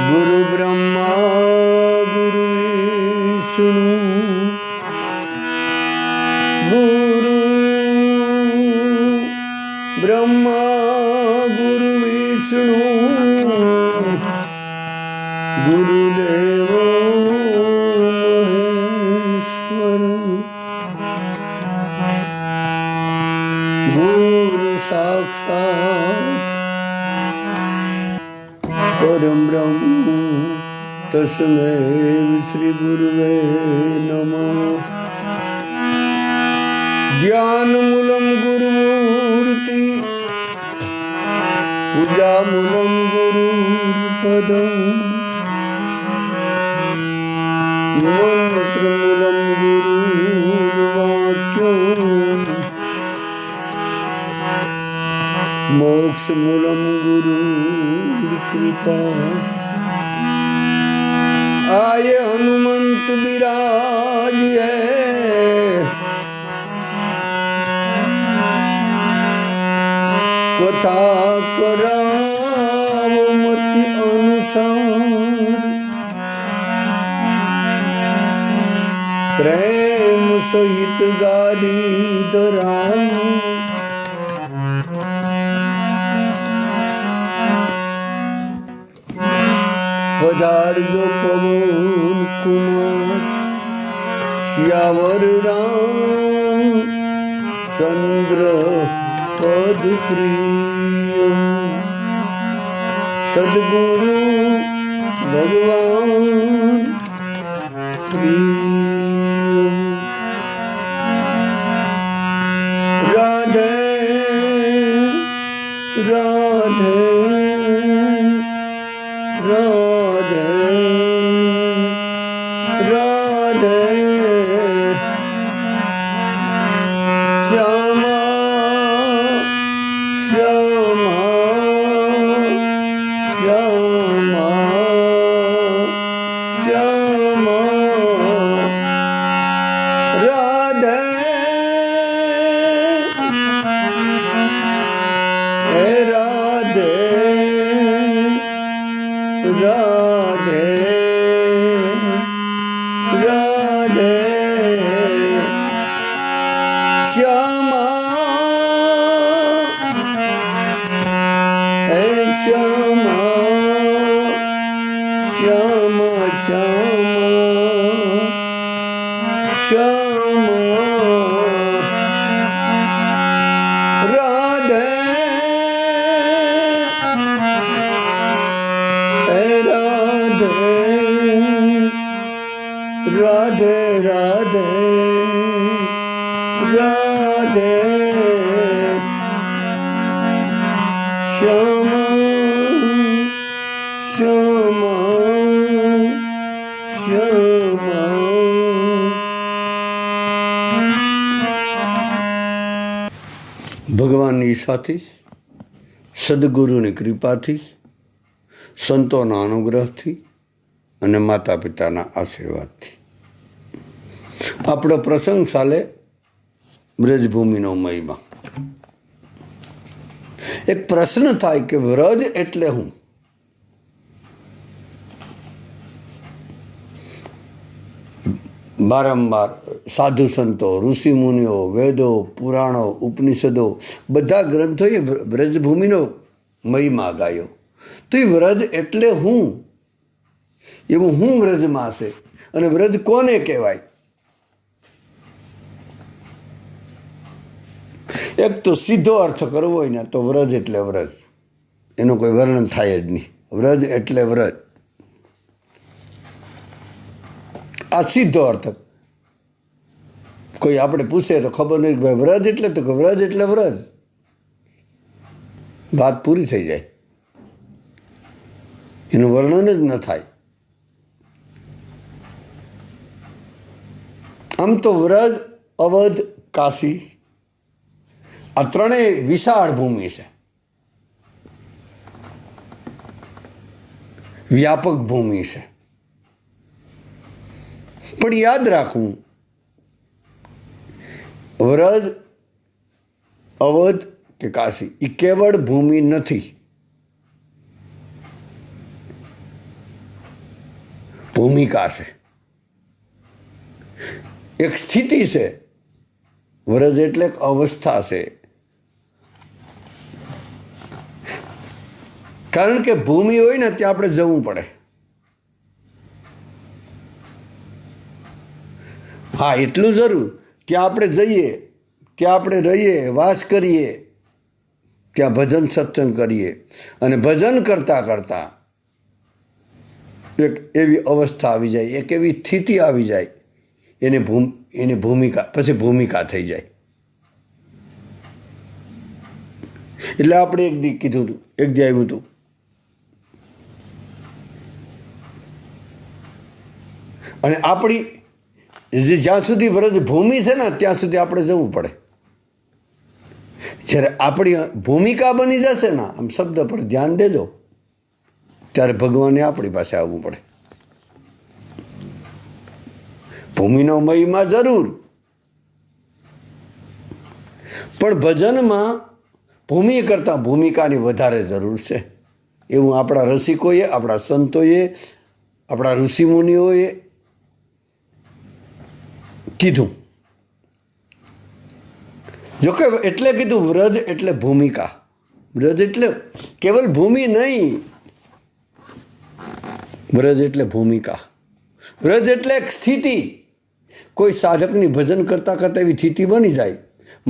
गुरु ब्रह्मा गुरु विष्णु गुरु ब्रह्मा गुरु विष्णु गुरुदेव महेश्वर गुरु साक्षात् परम ब्रह्म तस्मै श्री गुरुवे नमः। ध्यानमूलं गुरुमूर्ति पूजामूलं गुरुपदम् मंत्रमूलं गुरुवाक्यम् मोक्षमूलं गुरुकृपा। आय हनुमंत विराज है कथा करावो मति अनुसार प्रेम सहित गाली दराम पधार्यो पवन कुमार श्यावर राम चंद्र पद प्रिय सद्गुरु भगवान प्रिय। राधे राधे राधे राधे श्यामा श्यामा श्यामा श्यामा राधे राधे राधे राधे श्यामा श्यामा श्यामा श्यामा श्यामा राधे राधे राधे राधे श्यामा श्यामा श्यामा। ભગવાનની ઈચ્છાથી સદગુરુની કૃપાથી સંતોના અનુગ્રહથી અને માતા પિતાના આશીર્વાદથી આપણો પ્રસંગ ચાલે વ્રજભૂમિનો મહિમા। એક પ્રશ્ન થાય કે વ્રજ એટલે શું? વારંવાર સાધુ સંતો ઋષિ મુનિઓ વેદો પુરાણો ઉપનિષદો બધા ગ્રંથોએ વ્રજભૂમિનો મહિમા ગાયો। તો એ વ્રજ એટલે શું? એવું હું વ્રજમાં છે અને વ્રજ કોને કહેવાય? એક તો સીધો અર્થ કરવો હોય ને તો વ્રજ એટલે વ્રજ, એનું કોઈ વર્ણન થાય જ નહીં। વ્રજ એટલે વ્રજ, આ સીધો અર્થ। કોઈ આપણે પૂછે તો ખબર નહીં કે ભાઈ વ્રજ એટલે, તો કે વ્રજ એટલે વ્રજ, વાત પૂરી થઈ જાય, એનું વર્ણન જ ન થાય। આમ તો વ્રજ, અવધ, કાશી આ ત્રણેય વિશાળ ભૂમિ છે, વ્યાપક ભૂમિ છે। પણ યાદ રાખવું, વ્રજ, અવધ કે કાશી એ કેવળ ભૂમિ નથી, ભૂમિકા છે, એક સ્થિતિ છે. વ્રજ એટલે એક અવસ્થા છે. કારણ કે ભૂમિ હોય ને ત્યાં આપણે જવું પડે. હા, એટલું જરૂર, ત્યાં આપણે જઈએ, ત્યાં આપણે રહીએ, વાસ કરીએ, ત્યાં ભજન સત્સંગ કરીએ, અને ભજન કરતાં કરતાં એક એવી અવસ્થા આવી જાય, એક એવી સ્થિતિ આવી જાય, એને ભૂમિકા, પછી ભૂમિકા થઈ જાય. એટલે આપણે એક દી કીધું હતું, એક દી આવ્યું હતું, અને આપણી જ્યાં સુધી વ્રજ ભૂમિ છે ને ત્યાં સુધી આપણે જવું પડે. જ્યારે આપણી ભૂમિકા બની જશે ને, આમ શબ્દ પર ધ્યાન દેજો, ત્યારે ભગવાને આપણી પાસે આવવું પડે. ભૂમિનો મહિમા જરૂર, પણ ભજનમાં ભૂમિ કરતાં ભૂમિકાની વધારે જરૂર છે. એવું આપણા રસિકોએ, આપણા સંતોએ, આપણા ઋષિમુનિઓએ કીધું. જોકે એટલે કીધું વ્રજ એટલે ભૂમિકા. વ્રજ એટલે કેવલ ભૂમિ નહીં, વ્રજ એટલે ભૂમિકા. વ્રજ એટલે એક સ્થિતિ. કોઈ સાધકની ભજન કરતાં કરતાં એવી સ્થિતિ બની જાય,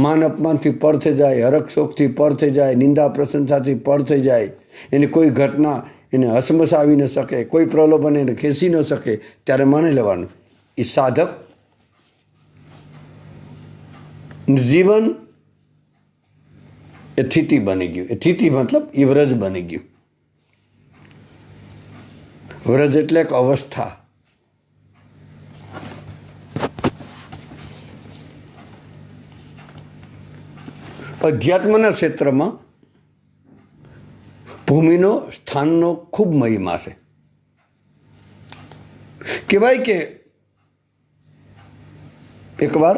માન અપમાનથી પર થઈ જાય, હરખ શોખથી પર થઈ જાય, નિંદા પ્રશંસાથી પર થઈ જાય, એને કોઈ ઘટના એને હસમસાવી ન શકે, કોઈ પ્રલોભન એને ખેંચી ન શકે, ત્યારે માની લેવાનું એ સાધક જીવન એ સ્થિતિ બની ગયું. એ સ્થિતિ મતલબ એ વ્રજ બની ગયું. વ્રજ એટલે એક અવસ્થા. અધ્યાત્મના ક્ષેત્રમાં ભૂમિનો સ્થાનનો ખૂબ મહિમા છે. કહેવાય કે એકવાર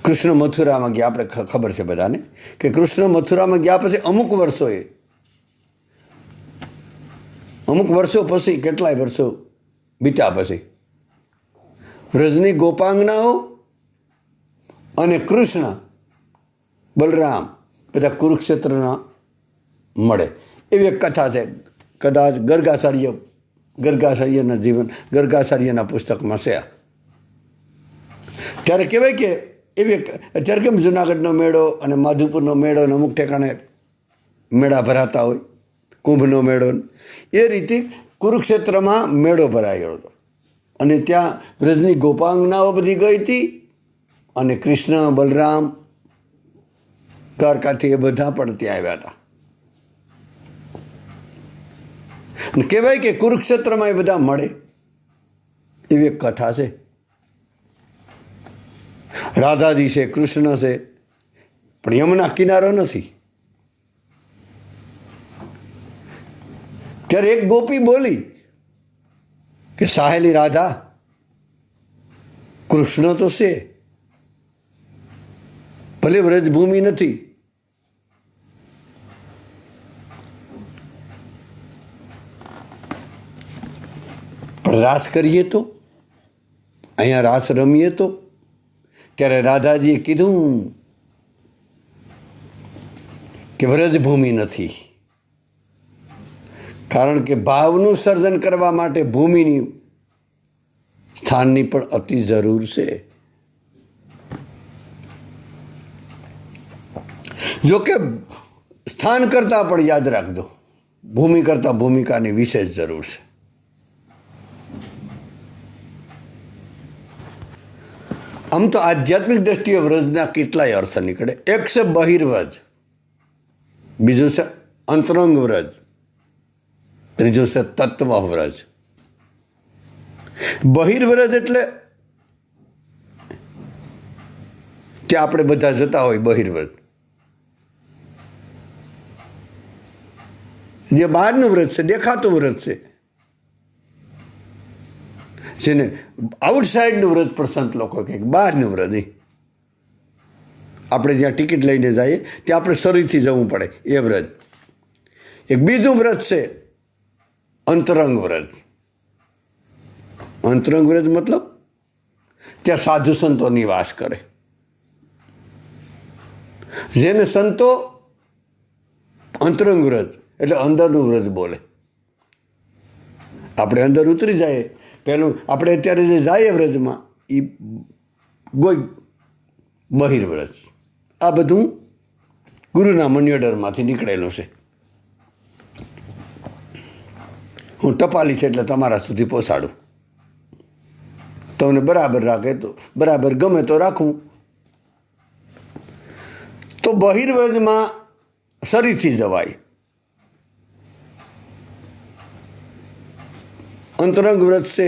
કૃષ્ણ મથુરામાં ગયા. આપણે ખબર છે બધાને કે કૃષ્ણ મથુરામાં ગયા પછી અમુક વર્ષો પછી, કેટલાય વર્ષો બીત્યા પછી વ્રજની ગોપાંગનાઓ અને કૃષ્ણ બલરામ બધા કુરુક્ષેત્રના મળે. એવી એક કથા છે, કદાચ ગર્ગાચાર્યના જીવન, ગર્ગાચાર્યના પુસ્તકમાં છે. ત્યારે કહેવાય કે એવી અત્યારે કેમ જુનાગઢનો મેળો અને માધુપુરનો મેળો અને અમુક ઠેકાણે મેળા ભરાતા હોય, કુંભનો મેળો, એ રીતે કુરુક્ષેત્રમાં મેળો ભરાયો હતો. અને ત્યાં વ્રજની ગોપાંગનાઓ બધી ગઈ હતી, અને કૃષ્ણ બલરામ દ્વારકાથી એ બધા પણ ત્યાં આવ્યા હતા. અને કહેવાય કે કુરુક્ષેત્રમાં એ બધા મળે એવી એક કથા છે. રાધાજી છે, કૃષ્ણ છે, પણ યમુના કિનારો નથી. ત્યારે એક ગોપી બોલી કે સાહેલી રાધા, કૃષ્ણ તો છે, ભલે વ્રજભૂમિ નથી, પણ રાસ કરીએ તો, અહીંયા રાસ રમીએ તો. ત્યારે રાધાજીએ કીધું કે વ્રજભૂમિ નથી, કારણ કે ભાવનું સર્જન કરવા માટે ભૂમિની સ્થાનની પણ અતિ જરૂર છે. જોકે સ્થાન કરતાં પણ યાદ રાખજો, ભૂમિ કરતાં ભૂમિકાની વિશેષ જરૂર છે. આમ તો આધ્યાત્મિક દ્રષ્ટિએ વ્રજના કેટલાય અર્થ નીકળે. એક છે બહિર્વ્રજ, બીજું છે અંતરંગ વ્રજ, ત્રીજું છે તત્વ વ્રજ. બહિર્વ્રજ એટલે ત્યાં આપણે બધા જતા હોય, બહિર્વ્રજ જે બહારનું વ્રત છે, દેખાતું વ્રત છે, જેને આઉટસાઇડનું વ્રત પણ સંત લોકો કહે, બહારનું વ્રત નહીં. આપણે જ્યાં ટિકિટ લઈને જઈએ ત્યાં આપણે શરીરથી જવું પડે, એ વ્રત. એક બીજું વ્રત છે અંતરંગ વ્રજ. અંતરંગ વ્રજ મતલબ ત્યાં સાધુ સંતો નિવાસ કરે, જેને સંતો અંતરંગ વ્રજ એટલે અંદરનું વ્રજ બોલે. આપણે અંદર ઉતરી જાય પહેલું, આપણે અત્યારે જે જાય વ્રજમાં એ કોઈ બહિર્વ્રજ. આ બધું ગુરુના મન્યોડરમાંથી નીકળેલું છે. હું ટપાલી છે એટલે તમારા સુધી પહોંચાડું. તમને બરાબર રાખે તો બરાબર, ગમે તો રાખવું. તો બહિર્વ્રજમાં શરીરથી જવાય. અંતરંગ વ્રત છે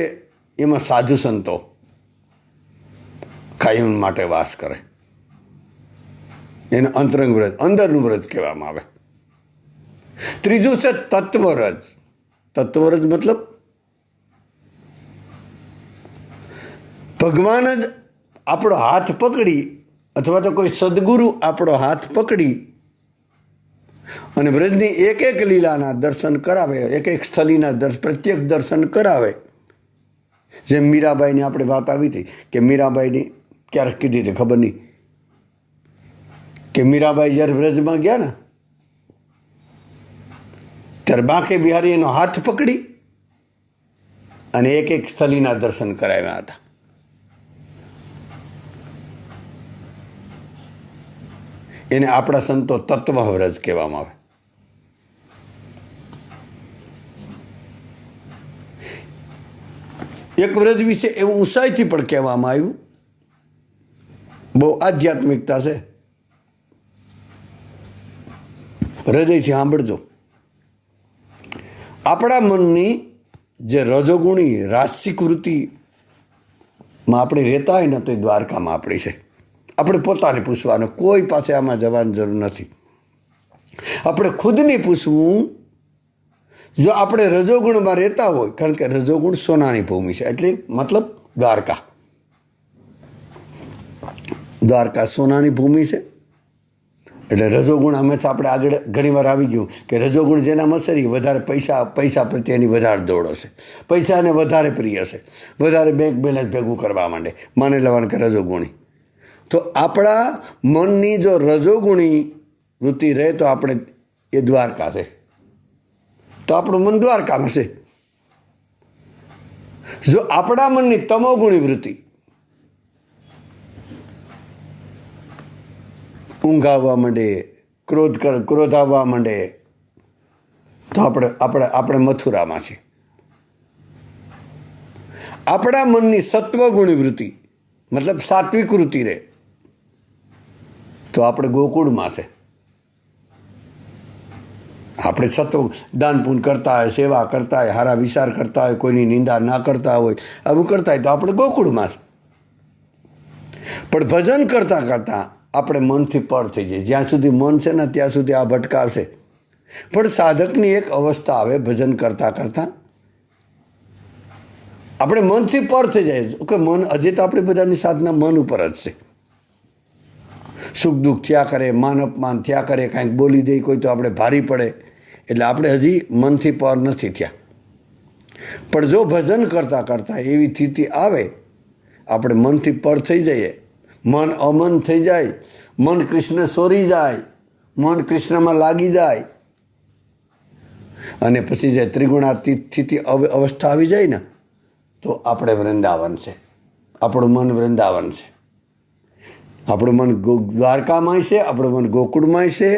એમાં સાધુ સંતો કાયમ માટે વાસ કરે, એને અંતરંગ વ્રત, અંદરનું વ્રત કહેવામાં આવે. ત્રીજું છે તત્વવ્રજ. તત્વવ્રજ મતલબ ભગવાન જ આપણો હાથ પકડી અથવા તો કોઈ સદગુરુ આપણો હાથ પકડી અને વ્રજની એક એક લીલાના દર્શન કરાવે, એક એક સ્થળીના પ્રત્યેક દર્શન કરાવે. જેમ મીરાબાઈની આપણે વાત આવી હતી કે મીરાબાઈની ક્યારેક કીધી હતી, ખબર નહીં, કે મીરાબાઈ જ્યારે વ્રજમાં ગયા ને ત્યારે બાંકે બિહારી એનો હાથ પકડી અને એક એક સ્થળીના દર્શન કરાવ્યા હતા. એને આપણા સંતો તત્વવ્રજ કહેવામાં આવે. એક વ્રજ વિશે એવું ઊંચાઈથી પણ કહેવામાં આવ્યું, બહુ આધ્યાત્મિકતા છે, હૃદયથી સાંભળજો. આપણા મનની જે રજોગુણી રાસિક વૃત્તિમાં આપણે રહેતા હોય ને તો એ દ્વારકામાં આપણી છે. આપણે પોતાને પૂછવાનું, કોઈ પાસે આમાં જવાની જરૂર નથી. આપણે ખુદને પૂછવું. જો આપણે રજોગુણમાં રહેતા હોય, કારણ કે રજોગુણ સોનાની ભૂમિ છે, એટલે મતલબ દ્વારકા. દ્વારકા સોનાની ભૂમિ છે. એટલે રજોગુણ હંમેશા આપણે આગળ ઘણીવાર આવી ગયું કે રજોગુણ જેનામાં છે એ વધારે પૈસા પ્રત્યેની વધારે દોડ હશે, પૈસાને વધારે પ્રિય છે, વધારે બેંક બેલેન્સ ભેગું કરવા માંડે, માની લેવાનું કે રજોગુણી. તો આપણા મનની જો રજોગુણી વૃત્તિ રહે તો આપણે એ દ્વારકા છે, તો આપણું મન દ્વારકામાં છે. જો આપણા મનની તમોગુણી વૃત્તિ, ઊંઘ આવવા માંડે, ક્રોધ આવવા માંડે, તો આપણે મથુરામાં છે. આપણા મનની સત્વગુણી વૃત્તિ મતલબ સાત્વિક વૃત્તિ રહે તો આપણે ગોકુળમાં છે. આપણે સત્વ દાન પુણ્ય કરતા હોય, સેવા કરતા હોય, સારા વિચાર કરતા હોય, કોઈની નિંદા ના કરતા હોય, આવું કરતા હોય તો આપણે ગોકુળમાં છે. પણ ભજન કરતાં કરતાં આપણે મનથી પર થઈ જઈએ. જ્યાં સુધી મન છે ને ત્યાં સુધી આ ભટકાવશે. પણ સાધકની એક અવસ્થા આવે ભજન કરતાં કરતાં આપણે મનથી પર થઈ જાય. કે મન હજી તો આપણી બધાની સાધના મન ઉપર જ છે. સુખ દુઃખ થયા કરે, માન અપમાન થયા કરે, કાંઈક બોલી દે કોઈ તો આપણે ભારી પડે, એટલે આપણે હજી મનથી પર નથી થયા. પણ જો ભજન કરતાં કરતાં એવી સ્થિતિ આવે, આપણે મનથી પર થઈ જઈએ, મન અમન થઈ જાય, મન કૃષ્ણ સોરી જાય, મન કૃષ્ણમાં લાગી જાય, અને પછી જે ત્રિગુણાતીત સ્થિતિ અવસ્થા આવી જાય ને તો આપણે વૃંદાવન છે. આપણું મન વૃંદાવન છે. આપણું મન દ્વારકામાં છે, આપણું મન ગોકુળમાં છે,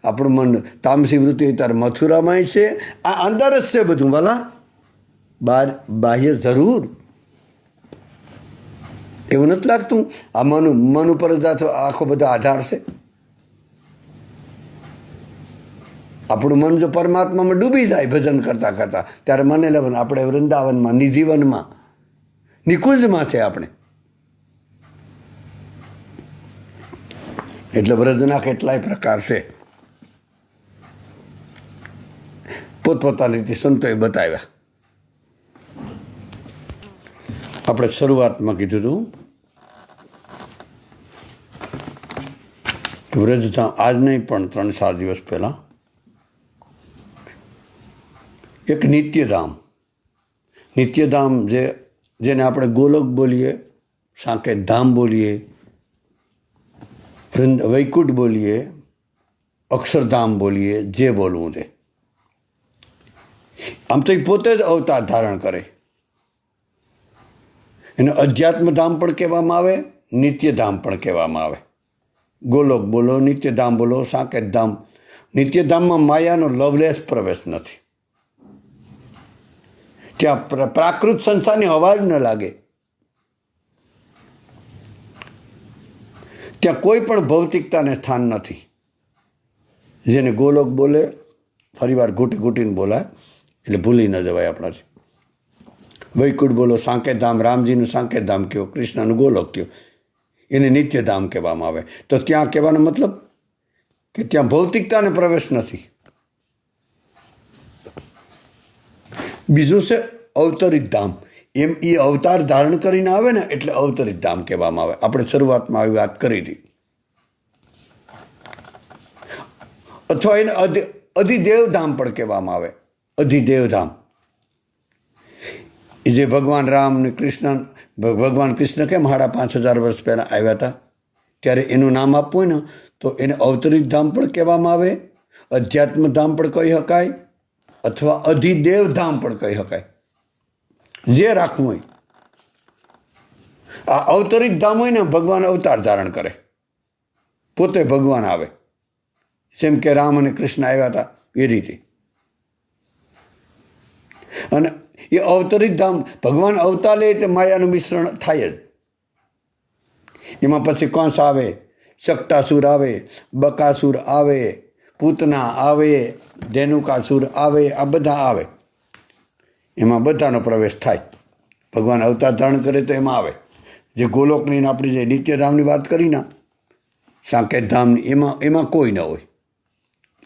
આપણું મન તામસી વૃત્તિ ત્યારે મથુરામાં છે. આ અંદર જ છે બધું. વાલા બાહ્ય જરૂર એવું નથી લાગતું. આ મન ઉપર જ આખો બધો આધાર છે. આપણું મન જો પરમાત્મામાં ડૂબી જાય ભજન કરતાં કરતાં, ત્યારે મને લેવાનું આપણે વૃંદાવનમાં, નિજીવનમાં, નિકુંજમાં છે આપણે. એટલે વ્રજના કેટલાય પ્રકાર છે, પોતપોતાની રીતે સંતોએ બતાવ્યા. આપણે શરૂઆતમાં કીધું હતું કે વ્રજધામ આજ નહીં પણ 3-4 દિવસ પહેલાં એક નિત્યધામ. નિત્યધામ જેને આપણે ગોલોક બોલીએ, સાકેત ધામ બોલીએ, વૈકુંઠ બોલીએ, અક્ષરધામ બોલીએ, જે બોલવું તે. આમ તો એ પોતે જ અવતાર ધારણ કરે. એને અધ્યાત્મધામ પણ કહેવામાં આવે, નિત્યધામ પણ કહેવામાં આવે. ગોલોક બોલો, નિત્યધામ બોલો, સાકેત ધામ. નિત્યધામમાં માયાનો લવલેસ પ્રવેશ નથી. ત્યાં પ્રાકૃત સંસ્થાની હવા જ ન લાગે. ત્યાં કોઈ પણ ભૌતિકતાને સ્થાન નથી. જેને ગોલોક બોલે, ફરીવાર ઘૂંટી ઘૂંટીને બોલાય એટલે ભૂલી ન જવાય આપણાથી. વૈકુંઠ બોલો, સાકેતધામ, રામજીનું સાકેતધામ કહો, કૃષ્ણનું ગોલોક કહો, એને નિત્યધામ કહેવામાં આવે. તો ત્યાં કહેવાનો મતલબ કે ત્યાં ભૌતિકતાને પ્રવેશ નથી. બીજું છે અવતરિત ધામ. એમ એ અવતાર ધારણ કરીને આવે ને એટલે અવતરિત ધામ કહેવામાં આવે. આપણે શરૂઆતમાં આવી વાત કરી હતી. અથવા એને અધિદેવધામ પણ કહેવામાં આવે. અધિદેવધામ એ જે ભગવાન રામ ને ભગવાન કૃષ્ણ કેમ 5,500 વર્ષ પહેલાં આવ્યા હતા ત્યારે એનું નામ આપવું હોય ને તો એને અવતરિત ધામ પણ કહેવામાં આવે, અધ્યાત્મધામ પણ કહી શકાય, અથવા અધિદેવધામ પણ કહી શકાય. જે રાખવું હોય. આ અવતરિત ધામ હોય ને ભગવાન અવતાર ધારણ કરે, પોતે ભગવાન આવે. જેમ કે રામ અને કૃષ્ણ આવ્યા હતા એ રીતે. અને એ અવતરિત ધામ ભગવાન અવતાર લે એટલે માયાનું મિશ્રણ થાય જ. એમાં પછી કંસ આવે, શકટાસુર આવે, બકાસુર આવે, પૂતના આવે, ધેનુકાસુર આવે, આ બધા આવે. એમાં બધાનો પ્રવેશ થાય. ભગવાન અવતાર ધારણ કરે તો એમાં આવે. જે ગોલોકની આપણી જે નિત્યધામની વાત કરી ને, સાકેત ધામની, એમાં કોઈ ન હોય.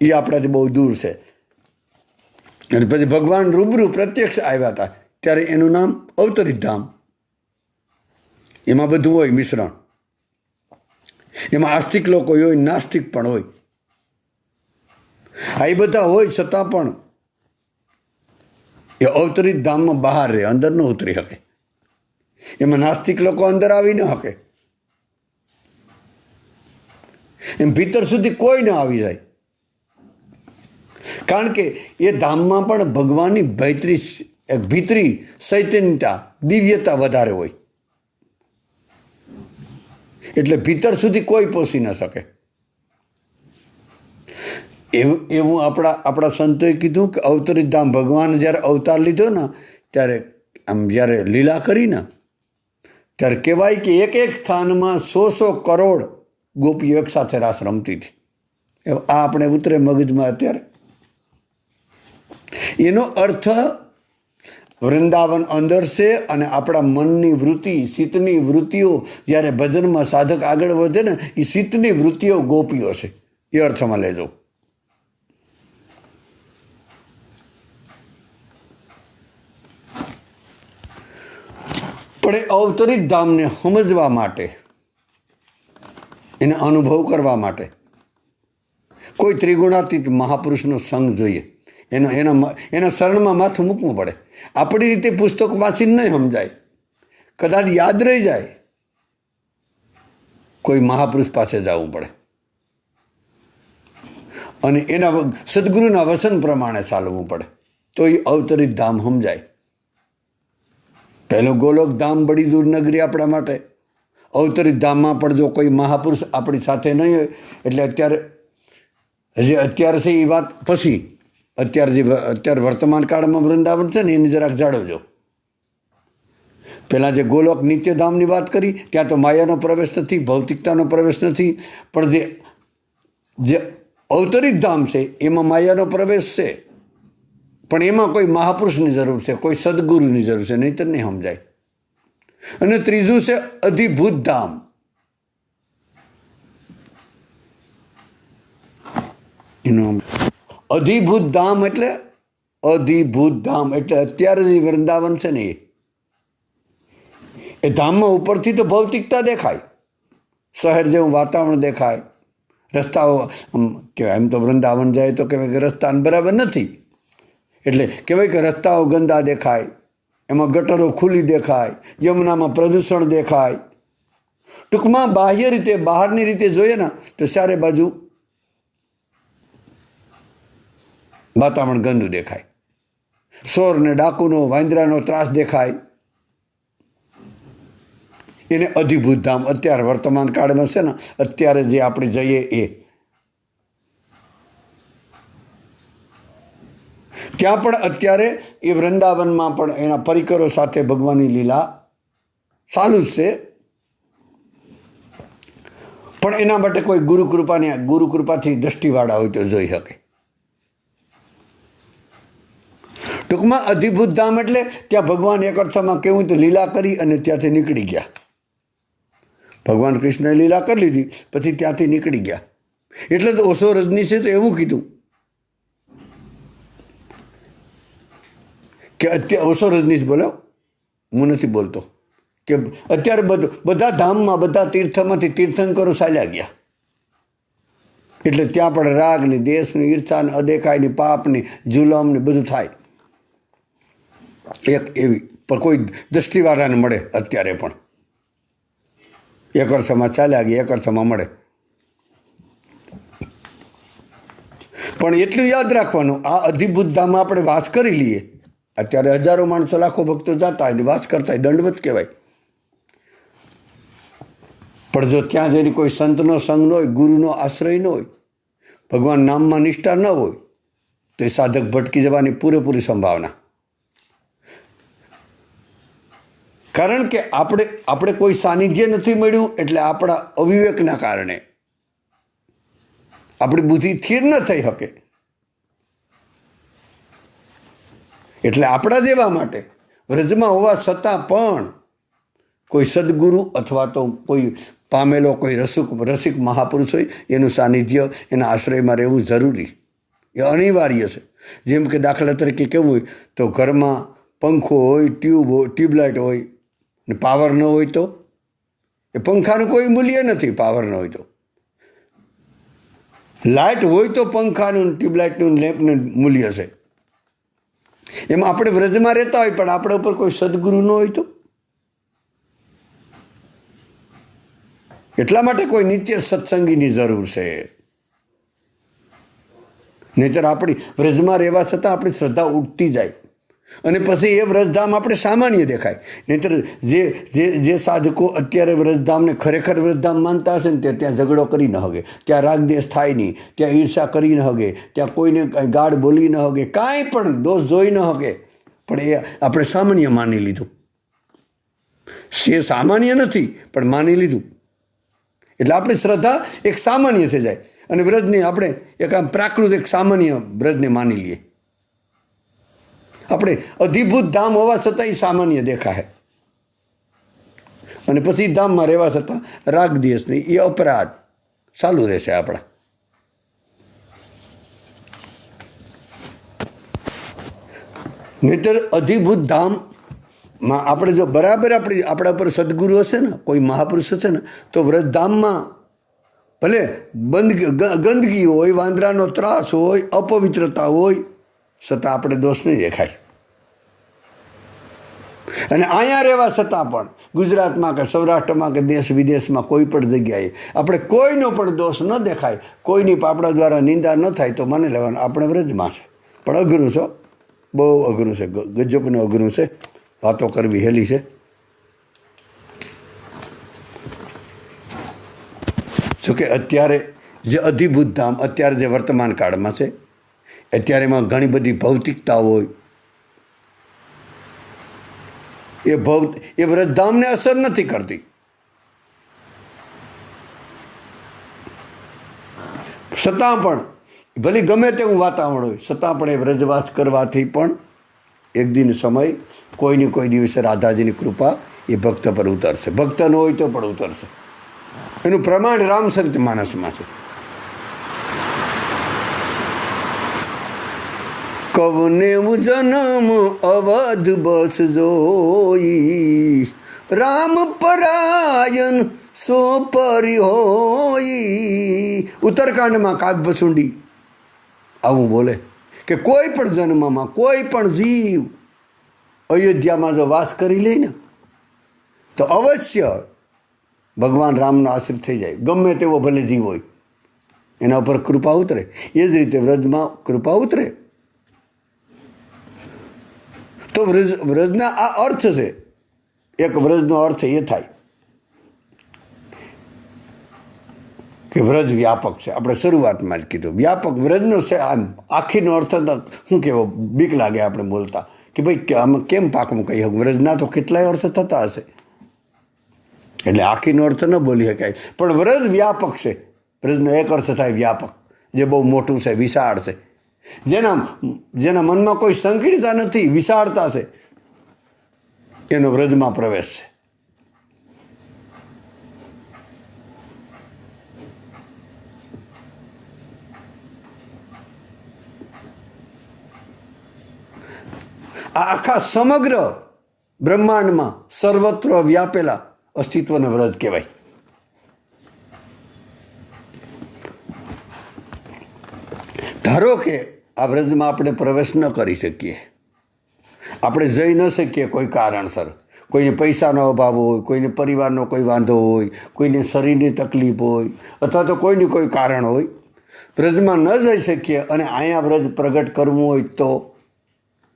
એ આપણાથી બહુ દૂર છે. અને પછી ભગવાન રૂબરૂ પ્રત્યક્ષ આવ્યા હતા ત્યારે એનું નામ અવતરિત ધામ. એમાં બધું હોય મિશ્રણ. એમાં આસ્તિક લોકો હોય, નાસ્તિક પણ હોય. આ એ બધા હોય છતાં પણ એ અવતરિત ધામમાં બહાર રહે, અંદર ન ઉતરી શકે. એમાં નાસ્તિક લોકો અંદર આવી ન શકે. એમ ભીતર સુધી કોઈ ન આવી જાય. કારણ કે એ ધામમાં પણ ભગવાનની ભીતરી ચૈતન્યતા, દિવ્યતા વધારે હોય. એટલે ભીતર સુધી કોઈ પહોંચી ન શકે. એવું આપણા સંતોએ કીધું કે અવતરિત ધામ ભગવાન જ્યારે અવતાર લીધો ને ત્યારે આમ જ્યારે લીલા કરી ને ત્યારે કહેવાય કે એક સ્થાનમાં 100 કરોડ ગોપીઓ એક સાથે રાસ રમતી હતી. આ આપણે ઉતરે મગજમાં અત્યારે. એનો અર્થ વૃંદાવન અંદર છે અને આપણા મનની વૃત્તિ, શીતની વૃત્તિઓ જ્યારે ભજનમાં સાધક આગળ વધે ને એ શીતની વૃત્તિઓ ગોપીઓ છે. એ અર્થમાં લેજો. પણ એ અવતરિત ધામને સમજવા માટે, એને અનુભવ કરવા માટે કોઈ ત્રિગુણાતીત મહાપુરુષનો સંગ જોઈએ. એના શરણમાં માથું મૂકવું પડે. આપણી રીતે પુસ્તક વાંચીને નહીં સમજાય, કદાચ યાદ રહી જાય. કોઈ મહાપુરુષ પાસે જવું પડે અને એના સદગુરુના વચન પ્રમાણે ચાલવું પડે તો એ અવતરિત ધામ સમજાય. પહેલો ગોલોક ધામ બડી દૂર નગરી આપણા માટે. અવતરિત ધામમાં પણ જો કોઈ મહાપુરુષ આપણી સાથે નહીં હોય એટલે અત્યારે છે એ વાત પછી અત્યારે વર્તમાન કાળમાં વૃંદાવન છે ને એની જરાક જાળવજો. પહેલાં જે ગોલોક નિત્યધામની વાત કરી ત્યાં તો માયાનો પ્રવેશ નથી, ભૌતિકતાનો પ્રવેશ નથી. પણ જે અવતરિત ધામ છે એમાં માયાનો પ્રવેશ છે. પણ એમાં કોઈ મહાપુરુષની જરૂર છે, કોઈ સદગુરુની જરૂર છે, નહીંતર નહીં સમજાય. અને ત્રીજું છે અધિભૂત ધામ. એનું અધિભૂત ધામ એટલે અત્યારે જે વૃંદાવન છે ને એ ધામમાં ઉપરથી તો ભૌતિકતા દેખાય, શહેર જેવું વાતાવરણ દેખાય, રસ્તાઓ કહેવાય. એમ તો વૃંદાવન જાય તો કહેવાય કે રસ્તા બરાબર નથી. એટલે કહેવાય કે રસ્તાઓ ગંદા દેખાય, એમાં ગટરો ખુલ્લી દેખાય, યમુનામાં પ્રદૂષણ દેખાય. ટૂંકમાં બાહ્ય રીતે, બહારની રીતે જોઈએ ને તો ચારે બાજુ વાતાવરણ ગંદુ દેખાય. સોર ને ડાકુનો, વાંદરાનો ત્રાસ દેખાય. એને અધિભૂત ધામ અત્યારે વર્તમાન કાળમાં છે ને, અત્યારે જે આપણે જઈએ એ ત્યાં પણ અત્યારે એ વૃંદાવનમાં પણ એના પરિકરો સાથે ભગવાનની લીલા ચાલુ જ છે. પણ એના માટે કોઈ ગુરુ કૃપાથી દ્રષ્ટિવાળા હોય તો જોઈ શકે. ટૂંકમાં અધિભૂત ધામ એટલે ત્યાં ભગવાન એક અર્થમાં કેવું તો લીલા કરી અને ત્યાંથી નીકળી ગયા. ભગવાન કૃષ્ણએ લીલા કરી લીધી, પછી ત્યાંથી નીકળી ગયા. એટલે તો ઓશો રજનીશે તો એવું કીધું કે અત્યારે ઓશો રજનીશ બોલો, હું નથી બોલતો, કે અત્યારે બધા ધામમાં, બધા તીર્થમાંથી તીર્થંકરો ચાલ્યા ગયા. એટલે ત્યાં પણ રાગની, દેશની, ઈર્ષાની, અદેખાઈની, પાપની, જુલમની બધું થાય. એક એવી પણ કોઈ દ્રષ્ટિવાળાને મળે અત્યારે પણ. એક અર્થમાં ચાલ્યા ગયા, એક અર્થમાં મળે. પણ એટલું યાદ રાખવાનું, આ અધિભૂત ધામમાં આપણે વાસ કરી લઈએ. અત્યારે હજારો માણસો, લાખો ભક્તો જતા હોય, વાસ કરતા હોય, દંડવત કહેવાય. પણ જો ત્યાં જઈને કોઈ સંતનો સંગ ન હોય, ગુરુનો આશ્રય ન હોય, ભગવાન નામમાં નિષ્ઠા ન હોય, તો એ સાધક ભટકી જવાની પૂરેપૂરી સંભાવના. કારણ કે આપણે કોઈ સાનિધ્ય નથી મળ્યું, એટલે આપણા અવિવેકના કારણે આપણી બુદ્ધિ સ્થિર ન થઈ શકે. એટલે આપણા જેવા માટે વ્રજમાં હોવા છતાં પણ કોઈ સદગુરુ અથવા તો કોઈ પામેલો કોઈ રસિક મહાપુરુષ હોય, એનું સાનિધ્ય, એના આશ્રયમાં રહેવું જરૂરી, એ અનિવાર્ય છે. જેમ કે દાખલા તરીકે કેવું હોય તો ઘરમાં પંખો હોય, ટ્યુબલાઇટ હોય ને પાવર ન હોય તો એ પંખાનું કોઈ મૂલ્ય નથી. પાવર ન હોય તો, લાઇટ હોય તો પંખાનું, ટ્યુબલાઇટનું, લેમ્પનું મૂલ્ય છે. એમાં આપણે વ્રજમાં રહેતા હોય પણ આપણા ઉપર કોઈ સદગુરુ ન હોય તો, એટલા માટે કોઈ નિત્ય સત્સંગીની જરૂર છે. નહીંતર આપણી વ્રજમાં રહેવા છતાં આપણી શ્રદ્ધા ઉઠતી જાય અને પછી એ વ્રજધામ આપણે સામાન્ય દેખાય. નહીંતર જે સાધકો અત્યારે વ્રજધામને ખરેખર વ્રજધામ માનતા હશે ને તે ત્યાં ઝઘડો કરી ન શકે, ત્યાં રાગદેશ થાય નહીં, ત્યાં ઈર્ષા કરી ન શકે, ત્યાં કોઈને ગાળ બોલી ન શકે, કાંઈ પણ દોષ જોઈ ન શકે. પણ એ આપણે સામાન્ય માની લીધું. એ સામાન્ય નથી પણ માની લીધું. એટલે આપણી શ્રદ્ધા એક સામાન્ય થઈ જાય અને વ્રજને આપણે એક આમ પ્રાકૃત એક સામાન્ય વ્રજને માની લઈએ. આપણે અધિભૂત ધામ હોવા છતાં એ સામાન્ય દેખાય અને પછી ધામમાં રહેવા છતાં રાગ દ્વેષ નહીં, એ અપરાધ ચાલુ રહેશે આપણા. નહીંતર અધિભૂત ધામમાં આપણે જો બરાબર આપણા પર સદગુરુ હશે ને, કોઈ મહાપુરુષ હશે ને, તો વ્રજધામમાં ભલે ગંદકી હોય, વાંદરાનો ત્રાસ હોય, અપવિત્રતા હોય, છતાં આપણે દોષ નહીં દેખાય. અને અહીંયા રહેવા છતાં પણ ગુજરાતમાં કે સૌરાષ્ટ્રમાં કે દેશ વિદેશમાં કોઈ પણ જગ્યાએ આપણે કોઈનો પણ દોષ ન દેખાય, કોઈની આપણા દ્વારા નિંદા ન થાય તો માની લેવાનું આપણે વ્રજમાં છે. પણ અઘરું છે, બહુ અઘરું છે, ગજબનું અઘરું છે. વાતો કરવી હેલી છે. જોકે અત્યારે જે અધિભૂત ધામ અત્યારે જે વર્તમાન કાળમાં છે, અત્યારે એમાં ઘણી બધી ભૌતિકતા હોય. એ વ્રજધામને અસર નથી કરતી. છતાં પણ ભલે ગમે તેવું વાતાવરણ હોય, છતાં પણ એ વ્રજવાસ કરવાથી પણ એક દિન સમય કોઈને કોઈ દિવસે રાધાજીની કૃપા એ ભક્ત પર ઉતરશે. ભક્ત ન હોય તો પણ ઉતરશે. એનું પ્રમાણ રામચરિત માનસમાં છે. કવને જન્મ અવધ બસ જોઈ, રામ પરાયણ સો પરી હોઈ. ઉત્તરકાંડમાં કાગભસુંડી આવું બોલે કે કોઈ પણ જન્મમાં કોઈ પણ જીવ અયોધ્યામાં જો વાસ કરી લે ને તો અવશ્ય ભગવાન રામનો આશ્રિત થઈ જાય. ગમે તેવો ભલે જીવ હોય એના ઉપર કૃપા ઉતરે. એ જ રીતે વ્રજમાં કૃપા ઉતરે. તો વ્રજના આ અર્થ છે. એક વ્રજનો અર્થ એ થાય કે વ્રજ વ્યાપક છે. આપણે શરૂઆતમાં જ કીધું વ્યાપક વ્રજનો છે. આમ આખીનો અર્થ શું કહેવો, બીક લાગે આપણે બોલતા કે ભાઈ આમાં કેમ પાકમાં કહી શકું. વ્રજના તો કેટલાય અર્થ થતા હશે એટલે આખીનો અર્થ ન બોલી શકાય. પણ વ્રજ વ્યાપક છે. વ્રજનો એક અર્થ થાય વ્યાપક, જે બહુ મોટું છે, વિશાળ છે, જેના મનમાં કોઈ સંકીર્ણતા નથી, વિશાળતા છે, એનો વ્રજમાં પ્રવેશ છે. આ આખા સમગ્ર બ્રહ્માંડમાં સર્વત્ર વ્યાપેલા અસ્તિત્વને વ્રજ કહેવાય. ધારો કે આ વ્રજમાં આપણે પ્રવેશ ન કરી શકીએ, આપણે જઈ ન શકીએ કોઈ કારણસર, કોઈને પૈસાનો અભાવ હોય, કોઈને પરિવારનો કોઈ વાંધો હોય, કોઈને શરીરની તકલીફ હોય, અથવા તો કોઈનું કોઈ કારણ હોય, વ્રજમાં ન જઈ શકીએ અને અહીંયા વ્રજ પ્રગટ કરવું હોય તો,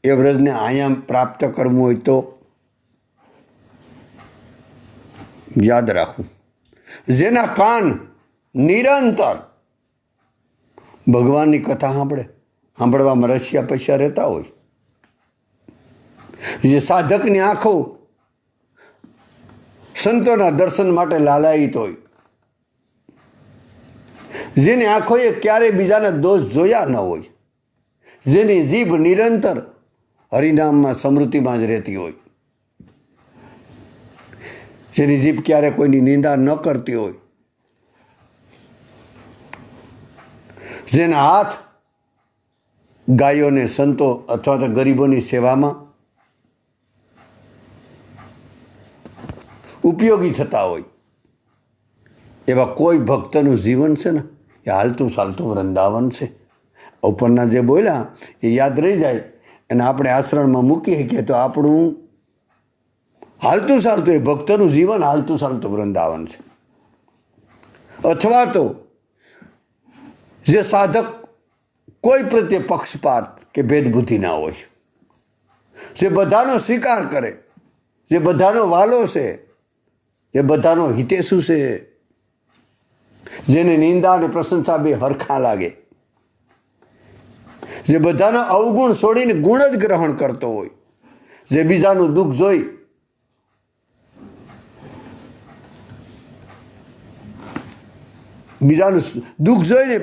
એ વ્રજને અહીંયા પ્રાપ્ત કરવું હોય તો યાદ રાખવું, જેના કાન નિરંતર ભગવાનની કથા સાંભળવામાં રસ્યા પૈસા રહેતા હોય, જે સાધકની આંખો સંતોના દર્શન માટે લાલાયિત હોય, જેની આંખોએ ક્યારેય બીજાના દોષ જોયા ન હોય, જેની જીભ નિરંતર હરિનામમાં સ્મૃતિમાં જ રહેતી હોય, જેની જીભ ક્યારે કોઈની નિંદા ન કરતી હોય, જેના હાથ ગાયોને, સંતો અથવા તો ગરીબોની સેવામાં ઉપયોગી થતા હોય, એવા કોઈ ભક્તનું જીવન છે ને એ હાલતું ચાલતું વૃંદાવન છે. ઉપરના જે બોલ્યા એ યાદ રહી જાય અને આપણે આચરણમાં મૂકી શકીએ તો આપણું હાલતું ચાલતું એ ભક્તનું જીવન હાલતું ચાલતું વૃંદાવન છે. અથવા તો જે સાધક કોઈ પ્રત્યે પક્ષપાત કે ભેદબુદ્ધિ ના હોય, જે બધાનો સ્વીકાર કરે, જે બધાનો વાલો છે, જે બધાનો હિતેશુ છે, જેને નિંદા અને પ્રશંસા બે હરખા લાગે, જે બધાના અવગુણ છોડીને ગુણ જ ગ્રહણ કરતો હોય, જે બીજાનું દુઃખ જોઈ બીજાનું દુઃખ જોઈને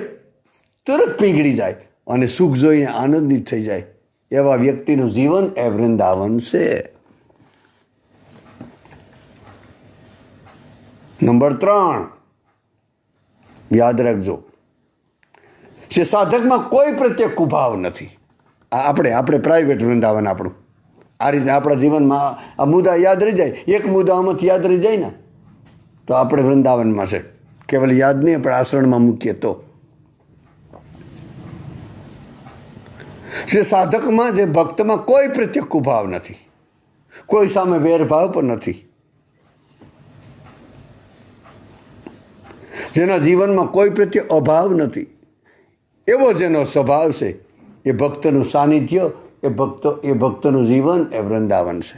તરત પીગળી જાય અને સુખ જોઈને આનંદિત થઈ જાય, એવા વ્યક્તિનું જીવન એ વૃંદાવન છે. નંબર 3 યાદ રાખજો, જે સાધકમાં કોઈ પ્રત્યે કુભાવ નથી. આપણે પ્રાઇવેટ વૃંદાવન આપણું આ રીતે આપણા જીવનમાં આ મુદ્દા યાદ રહી જાય. એક મુદ્દા આમાંથી યાદ રહી જાય ને તો આપણે વૃંદાવનમાં છે. કેવલ યાદ નહીં, પણ આચરણમાં મૂકીએ તો. જે સાધકમાં, જે ભક્તમાં કોઈ પ્રત્યે કુભાવ નથી, કોઈ સામે વેરભાવ પણ નથી, જેના જીવનમાં કોઈ પ્રત્યે અભાવ નથી, એવો જેનો સ્વભાવ છે, એ ભક્તનું સાનિધ્ય, એ ભક્તનું જીવન એ વૃંદાવન છે.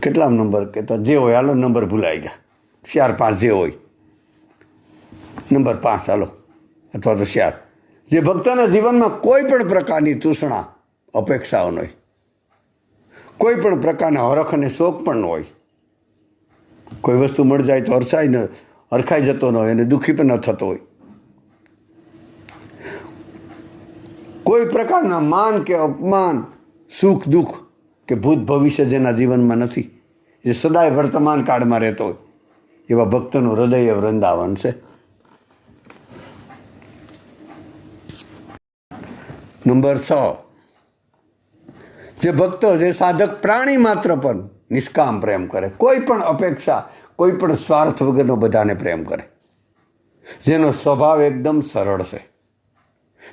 કેટલા નંબર કહેતા જે હોય હાલો, નંબર ભૂલાઈ ગયા, 4 5 જે હોય, નંબર 5 હાલો અથવા તો 4. જે ભક્તના જીવનમાં કોઈ પણ પ્રકારની તૃષ્ણા, અપેક્ષાઓ ન હોય, કોઈ પણ પ્રકારના હરખ અને શોખ પણ ન હોય, કોઈ વસ્તુ મળી જાય તો હરખાઈ જતો ન હોય અને દુઃખી પણ ન થતો હોય, કોઈ પ્રકારના માન કે અપમાન, સુખ દુઃખ કે ભૂત ભવિષ્ય જેના જીવનમાં નથી, જે સદાય વર્તમાન કાળમાં રહેતો હોય, એવા ભક્તનું હૃદય એ વૃંદાવન છે. નંબર 6 જે ભક્તો, જે સાધક પ્રાણી માત્ર પર નિષ્કામ પ્રેમ કરે, કોઈ પણ અપેક્ષા, કોઈ પણ સ્વાર્થ વગરનો બધાને પ્રેમ કરે, જેનો સ્વભાવ એકદમ સરળ છે,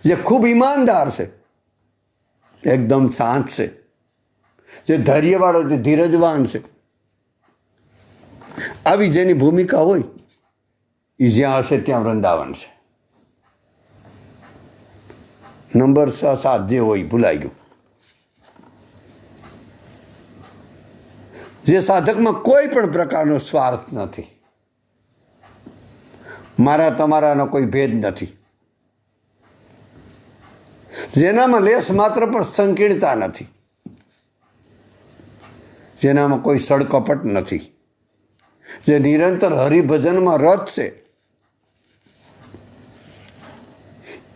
જે ખૂબ ઈમાનદાર છે, એકદમ શાંત છે, જે ધૈર્યવાળો છે, ધીરજવાન છે. આવી જેની ભૂમિકા હોય એ જ્યાં હશે ત્યાં વૃંદાવન છે. નંબર 6, 7 જે હોય ભૂલાઈ ગયું. જે સાધકમાં કોઈ પણ પ્રકારનો સ્વાર્થ નથી, મારા તમારાનો કોઈ ભેદ નથી, જેનામાં લેશ માત્ર પણ સંકીર્ણતા નથી, જેનામાં કોઈ સડકપટ નથી, જે નિરંતર હરિભજનમાં રત છે,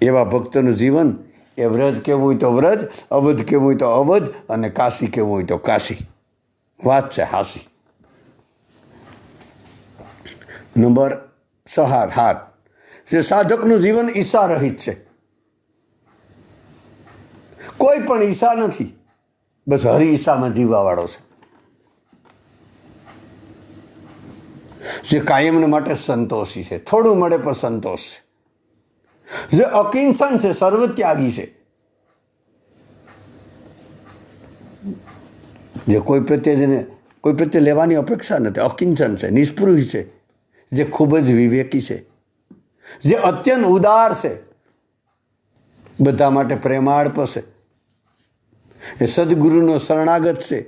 એવા ભક્તનું જીવન એ વ્રજ કેવું હોય તો વ્રજ, અવધ કેવું હોય તો અવધ, અને કાશી કેવું હોય તો કાશી. વાત છે હાસી. નંબર 7, જે સાધકનું જીવન ઈચ્છા રહિત છે, કોઈ પણ ઈચ્છા નથી, બસ હરિ ઈચ્છામાં જીવવા વાળો છે. જે કાયમને માટે સંતોષી છે, થોડું મળે પણ સંતોષ છે. જે અકિંચન છે, સર્વત્યાગી છે, જે કોઈ પ્રત્યે લેવાની અપેક્ષા નથી, અકિંચન છે, નિષ્પૃહ છે, જે ખૂબ જ વિવેકી છે, જે અત્યંત ઉદાર છે, બધા માટે પ્રેમાળ છે, એ સદગુરુનો શરણાગત છે.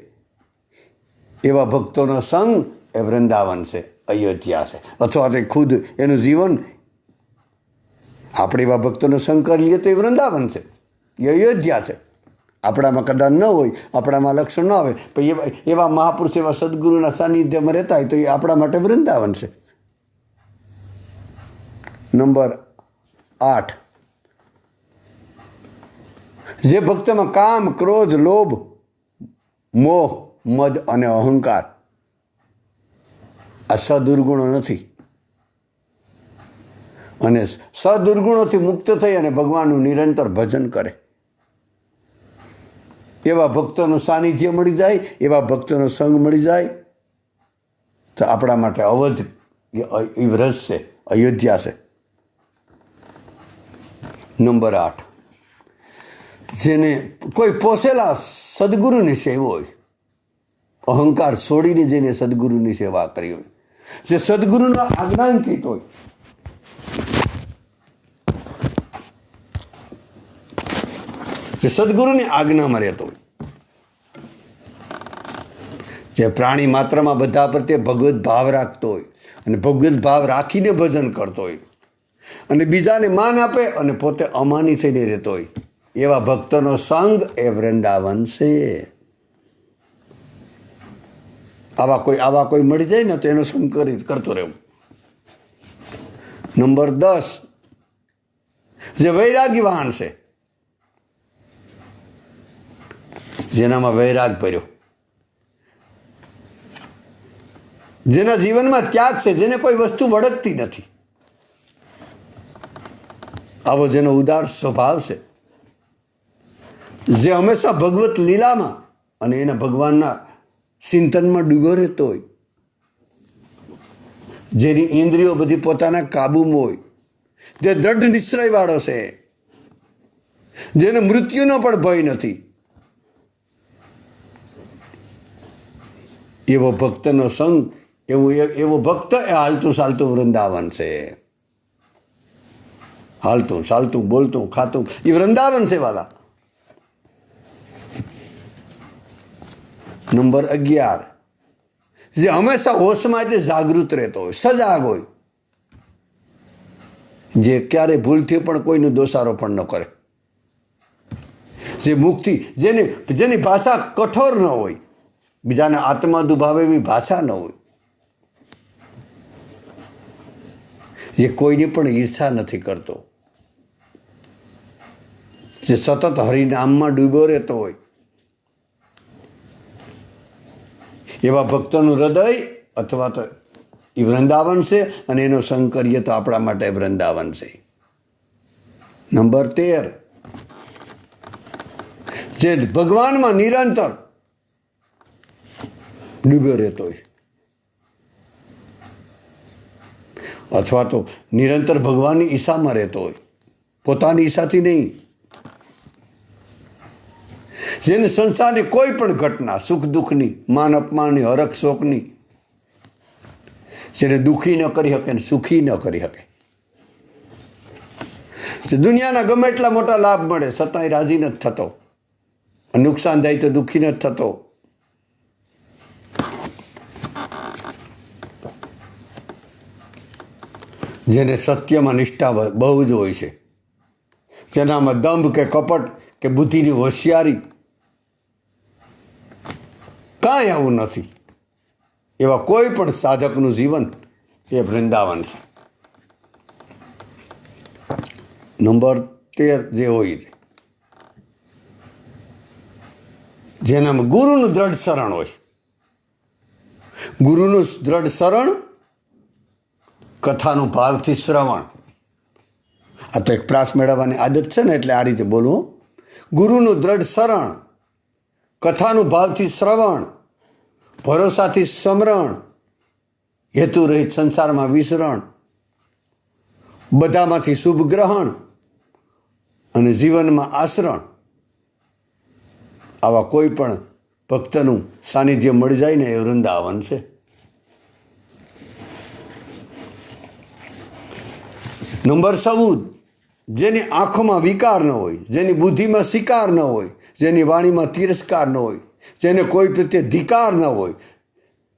એવા ભક્તોનો સંગ એ વૃંદાવન છે, અયોધ્યા છે, અથવા તો ખુદ એનું જીવન આપણે એવા ભક્તોનો સંગ કરી લઈએ તો એ વૃંદાવન છે, એ અયોધ્યા છે. આપણામાં કદાચ ન હોય, આપણામાં લક્ષણ ન આવે, પણ એવા મહાપુરુષ, એવા સદગુરુના સાનિધ્યમાં રહેતા હોય તો એ આપણા માટે વૃંદાવન છે. નંબર 8, જે ભક્તમાં કામ, ક્રોધ, લોભ, મોહ, મદ અને અહંકાર આ સદુર્ગુણો નથી, અને સદુર્ગુણોથી મુક્ત થઈ અને ભગવાનનું નિરંતર ભજન કરે, એવા ભક્તોનું સાનિધ્ય મળી જાય, એવા ભક્તોનો સંગ મળી જાય તો આપણા માટે અવધ એ વ્રજ છે, અયોધ્યા છે. નંબર 8, જેને કોઈ પોસેલા સદગુરુની સેવા હોય, અહંકાર છોડીને જેને સદગુરુની સેવા કરી હોય, જે સદગુરુના આજ્ઞાંકિત હોય, જે સદગુરુની આજ્ઞામાં રહેતો હોય, જે પ્રાણી માત્રમાં બધા પ્રત્યે ભગવત ભાવ રાખતો હોય અને ભગવત ભાવ રાખીને ભજન કરતો હોય, અને બીજાને માન આપે અને પોતે અમાની થઈને રહેતો હોય, એવા ભક્તોનો સંગ એ વૃંદાવન છે. આવા કોઈ મળી જાય ને તો એનો સંગ કરતો રહેવું. નંબર 10, જે વૈરાગીવાન છે, જેનામાં વૈરાગ ભર્યો, જેના જીવનમાં ત્યાગ છે, જેને કોઈ વસ્તુ વળગતી નથી, આવો જેનો ઉદાર સ્વભાવ છે, જે હંમેશા ભગવત લીલામાં અને એના ભગવાનના ચિંતનમાં ડૂબો રહેતો હોય, જેની ઇન્દ્રિયો બધી પોતાના કાબુમાં હોય, જે દ્રઢ નિશ્ચયવાળો છે, જેને મૃત્યુનો પણ ભય નથી, એવો ભક્તનો સંગ, એવો ભક્ત એ હાલતું ચાલતું વૃંદાવન છે. હાલતું ચાલતું બોલતું ખાતું એ વૃંદાવન છે વાલા. નંબર 11, જે હંમેશા હોશમાં જાગૃત રહેતો હોય, સજાગ હોય, જે ક્યારે ભૂલથી પણ કોઈનો દોષારોપણ ન કરે, જે મુખથી જેની ભાષા કઠોર ન હોય, બીજાને આત્મા દુભાવે એવી ભાષા ન હોય, જે કોઈની પણ ઈર્ષા નથી કરતો, જે સતત હરિનામમાં ડૂબ્યો રહેતો હોય, એવા ભક્તોનું હૃદય અથવા તો એ વૃંદાવન છે, અને એનો સંગ કરીએ તો આપણા માટે વૃંદાવન છે. નંબર 13, જે ભગવાનમાં નિરંતર ડૂબ્યો રહેતો હોય, અથવા તો નિરંતર ભગવાનની ઈચ્છામાં રહેતો હોય, પોતાની ઈચ્છાથી નહીં. જેને સંસારની કોઈ પણ ઘટના, સુખ દુઃખની, માન અપમાનની, હરખ શોકની, જેને દુઃખી ન કરી શકે ને સુખી ન કરી શકે. દુનિયાના ગમે એટલા મોટા લાભ મળે છતાંય રાજી નથી થતો, નુકસાન થાય તો દુઃખી નથી થતો. જેને સત્યમાં નિષ્ઠા બહુ જ હોય છે, જેનામાં દંભ કે કપટ કે બુદ્ધિની હોશિયારી કાંઈ આવું નથી, એવા કોઈ પણ સાધકનું જીવન એ વૃંદાવન છે. નંબર 13 જે હોય છે, જેનામાં ગુરુનું દ્રઢ શરણ હોય. ગુરુનું દ્રઢ શરણ, કથાનું ભાવથી શ્રવણ. આ તો એક પ્રાસ મેળવવાની આદત છે ને, એટલે આ રીતે બોલવું. ગુરુનું દ્રઢ શરણ, કથાનું ભાવથી શ્રવણ, ભરોસાથી સમરણ, હેતુ રહિત સંસારમાં વિસરણ, બધામાંથી શુભ ગ્રહણ અને જીવનમાં આચરણ. આવા કોઈ પણ ભક્તનું સાનિધ્ય મળી જાય ને એ વૃંદાવન છે. નંબર 14, જેની આંખોમાં વિકાર ન હોય, જેની બુદ્ધિમાં શિકાર ન હોય, જેની વાણીમાં તિરસ્કાર ન હોય, જેને કોઈ પ્રત્યે ધિકાર ન હોય,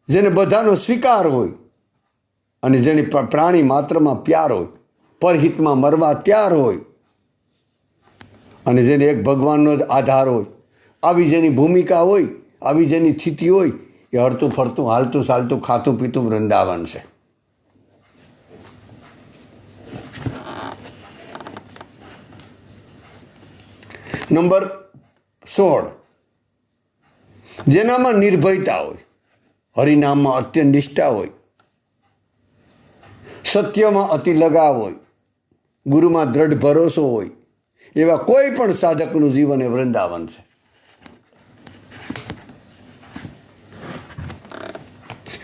જેને બધાનો સ્વીકાર હોય અને જેની પ્રાણી માત્રમાં પ્યાર હોય, પરહિતમાં મરવા ત્યાર હોય અને જેને એક ભગવાનનો જ આધાર હોય, આવી જેની ભૂમિકા હોય, આવી જેની સ્થિતિ હોય, એ હરતું ફરતું, હાલતું ચાલતું, ખાતું પીતું વૃંદાવન છે. નંબર 16, જેનામાં નિર્ભયતા હોય, હરિનામમાં અત્યંત નિષ્ઠા હોય, સત્યમાં અતિ લગાવ હોય, ગુરુમાં દ્રઢ ભરોસો હોય, એવા કોઈ પણ સાધકનું જીવન એ વૃંદાવન છે.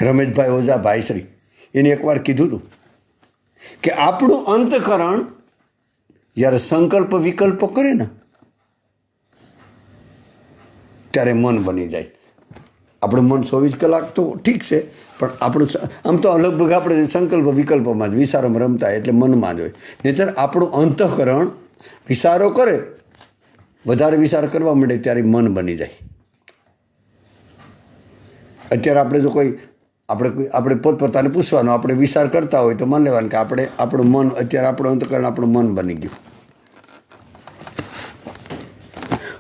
રમેશભાઈ ઓઝા ભાઈશ્રી એને એકવાર કીધું હતું કે આપણું અંતઃકરણ જ્યારે સંકલ્પ વિકલ્પો કરે ને ત્યારે મન બની જાય. આપણું મન 24 કલાક તો ઠીક છે, પણ આપણું આમ તો લગભગ આપણે સંકલ્પ વિકલ્પોમાં જ વિચારોમાં રમતા એટલે મનમાં જ હોય. નહીંતર આપણું અંતઃકરણ વિચારો કરે, વધારે વિચાર કરવા માંડે ત્યારે મન બની જાય. અત્યારે આપણે જો કોઈ આપણે પોતપોતાને પૂછવાનું, આપણે વિચાર કરતા હોય તો માન લેવાનું કે આપણું મન અત્યારે આપણું અંતઃકરણ આપણું મન બની ગયું.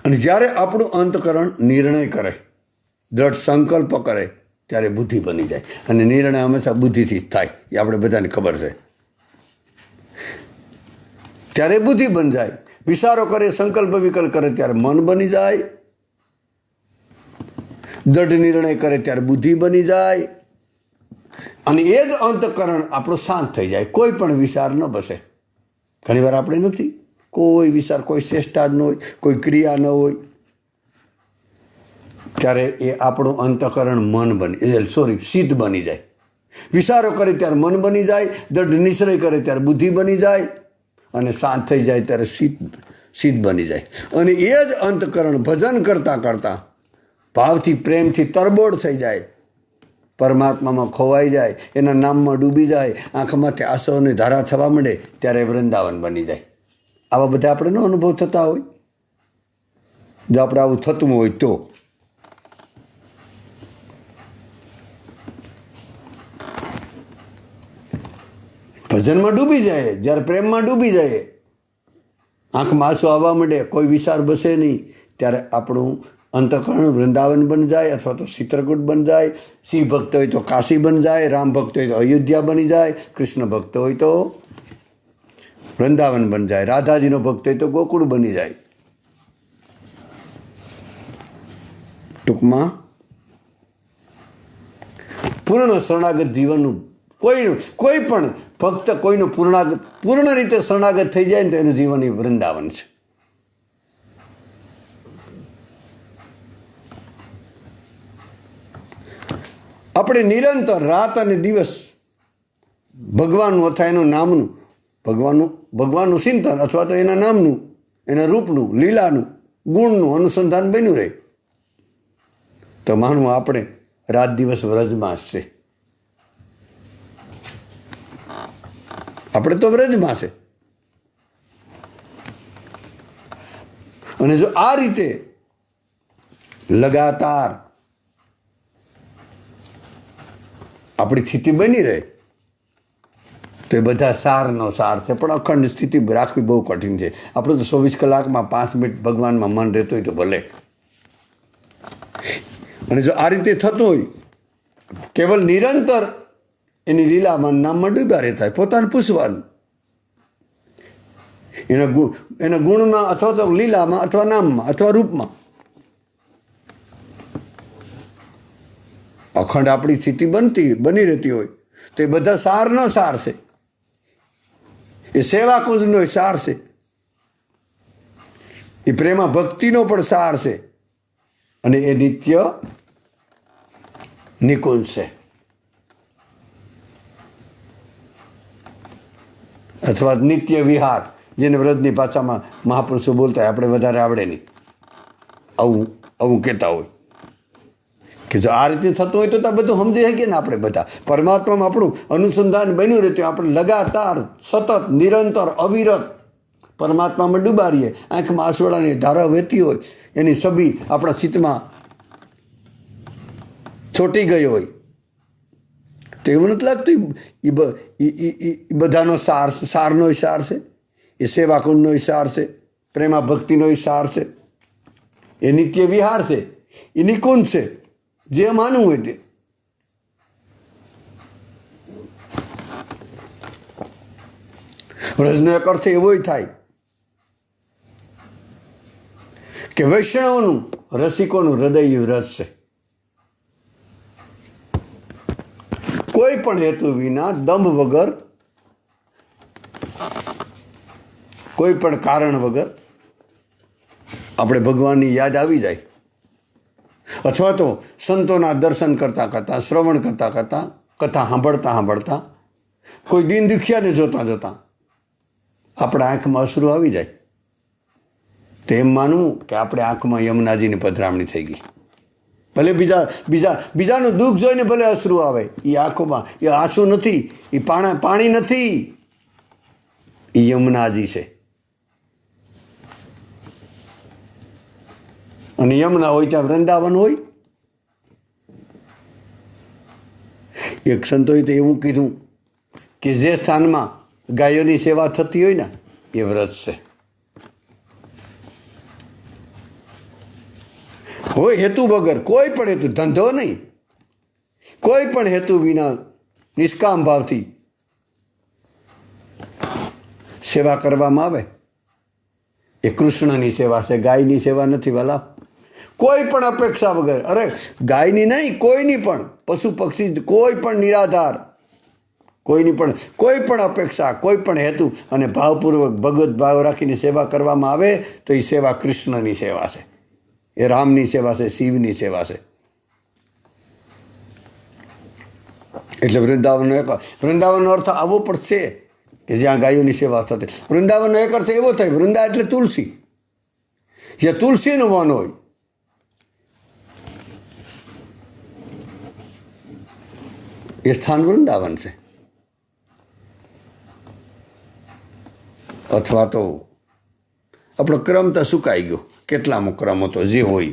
અને જ્યારે આપણું અંતઃકરણ નિર્ણય કરે, દ્રઢ સંકલ્પ કરે, ત્યારે બુદ્ધિ બની જાય. અને નિર્ણય હંમેશા બુદ્ધિથી જ થાય, એ આપણે બધાને ખબર છે. ત્યારે બુદ્ધિ બની જાય. વિચારો કરે, સંકલ્પ વિકલ્પ કરે ત્યારે મન બની જાય. દ્રઢ નિર્ણય કરે ત્યારે બુદ્ધિ બની જાય. અને એ જ અંતઃકરણ આપણું શાંત થઈ જાય, કોઈ પણ વિચાર ન બસે. ઘણીવાર આપણે નથી, કોઈ વિચાર, કોઈ ચેષ્ટા જ ન હોય, કોઈ ક્રિયા ન હોય, ત્યારે એ આપણું અંતઃકરણ સિદ્ધ બની જાય. વિચારો કરે ત્યારે મન બની જાય, દ્રઢ નિશ્ચય કરે ત્યારે બુદ્ધિ બની જાય, અને શાંત થઈ જાય ત્યારે સિદ્ધ બની જાય. અને એ જ અંતઃકરણ ભજન કરતાં કરતાં ભાવથી, પ્રેમથી તરબોળ થઈ જાય, પરમાત્મામાં ખોવાઈ જાય, એના નામમાં ડૂબી જાય, આંખમાંથી આંસુઓની ધારા થવા માંડે, ત્યારે વૃંદાવન બની જાય. આવા બધા આપણે નો અનુભવ થતા હોય? જો આપણે આવું થતું હોય તો ભજનમાં ડૂબી જાય, જ્યારે પ્રેમમાં ડૂબી જાય, આંખમાં આંસુ આવવા માંડે, કોઈ વિચાર બસે નહીં, ત્યારે આપણું અંતઃકરણ વૃંદાવન બની જાય, અથવા તો ચિત્રકૂટ બની જાય. શિવ ભક્ત હોય તો કાશી બની જાય, રામ ભક્ત હોય તો અયોધ્યા બની જાય, કૃષ્ણ ભક્ત હોય તો વૃંદાવન બની જાય, રાધાજીનો ભક્ત હોય તો ગોકુળ બની જાય. ટૂંકમાં પૂર્ણ શરણાગત જીવનનું કોઈ પણ ભક્ત કોઈનું પૂર્ણ રીતે શરણાગત થઈ જાય ને તો એનું જીવન એ વૃંદાવન છે. આપણે નિરંતર રાત અને દિવસ ભગવાનનું અથવા એનું નામનું ભગવાનનું ચિંતન અથવા તો એના નામનું, એના રૂપનું, લીલાનું, ગુણનું અનુસંધાન બન્યું રહે તો માનવું આપણે રાત દિવસ વ્રજમાં જ છે. આપણે તો વ્રજમાં છે. અને જો આ રીતે લગાતાર આપણી સ્થિતિ બની રહે તો એ બધા સારનો સાર છે. પણ અખંડ સ્થિતિ રાખવી બહુ કઠિન છે. આપણે તો 24 કલાકમાં 5 મિનિટ ભગવાનમાં મન રહેતું હોય તો ભલે. અને જો આ રીતે થતું હોય, કેવલ નિરંતર એની લીલામાં નામમાં ડૂબ્યા રહેતા હોય, પોતાને પૂછવાનું એના ગુણમાં અથવા તો લીલામાં અથવા નામમાં અથવા રૂપમાં અખંડ આપણી સ્થિતિ બની રહેતી હોય તો એ બધા સારનો સાર છે. એ સેવા કુંજનો સાર છે. એ પ્રેમા ભક્તિનો પણ સાર છે. અને એ નિત્ય નિકુંજ છે. અથવા નિત્ય વિહાર, જેને વ્રજની ભાષામાં મહાપુરુષો બોલતા હોય, આપણે વધારે આવડે નહીં, આવું કહેતા હોય કે જો આ રીતે થતું હોય તો બધું સમજી શકીએ ને. આપણે બધા પરમાત્મામાં આપણું અનુસંધાન બન્યું રહેતું, આપણે લગાતાર સતત નિરંતર અવિરત પરમાત્મામાં ડૂબા રહીએ. આંખમાં આંસુડાની ધારા વહેતી હોય, એની છબી આપણા ચિત્તમાં ચોંટી ગઈ હોય તો એવું નથી લાગતું એ બધાનો સારનો સાર છે. એ સેવા કુંજનો સાર છે, પ્રેમા ભક્તિનો સાર છે, એ નિત્ય વિહાર છે, એ નિકુંજ છે, જે માનવું હોય તે. વ્રજનો એક અર્થ એવો થાય કે વૈષ્ણવોનું, રસિકોનું હૃદય વ્રજ છે. કોઈ પણ હેતુ વિના, દંભ વગર, કોઈ પણ કારણ વગર આપણે ભગવાનની યાદ આવી જાય, અથવા તો સંતોના દર્શન કરતાં કરતાં, શ્રવણ કરતાં કરતાં, કથા સાંભળતા કોઈ દીન દુખિયાને જોતાં આપણા આંખમાં અશ્રુ આવી જાય તો એમ માનવું કે આપણે આંખમાં યમુનાજીની પધરામણી થઈ ગઈ. ભલે બીજાનું દુઃખ જોઈને ભલે અશ્રુ આવે, એ આંખોમાં એ આંસુ નથી, એ પાણી નથી, એ યમુનાજી છે. અને યમુના હોય ત્યાં વૃંદાવન હોય. એક સંતોએ તો એવું કીધું કે જે સ્થાનમાં ગાયોની સેવા થતી હોય ને એ વ્રત છે. કોઈ હેતુ વગર, કોઈ પણ હેતુ, ધંધો નહીં, કોઈ પણ હેતુ વિના નિષ્કામ ભાવથી સેવા કરવામાં આવે એ કૃષ્ણની સેવા છે, ગાયની સેવા નથી વાલા. કોઈ પણ અપેક્ષા વગર, અરે ગાયની નહીં, કોઈની પણ, પશુ પક્ષી, કોઈ પણ નિરાધાર, કોઈ પણ અપેક્ષા, કોઈ પણ હેતુ અને ભાવપૂર્વક ભગવત ભાવ રાખીને સેવા કરવામાં આવે તો એ સેવા કૃષ્ણની સેવા છે, એ રામની સેવા છે, શિવની સેવા છે. એટલે વૃંદાવનનો અર્થ આવો પણ છે કે જ્યાં ગાયોની સેવા થતી. વૃંદાવનનો એક અર્થ એવો થાય, વૃંદા એટલે તુલસી, જ્યાં તુલસીનું વન હોય. એ સ્થાન વૃંદાવન છે. અથવા તો આપણો ક્રમ તો સુકાઈ ગયો, કેટલામો ક્રમ હતો, જે હોય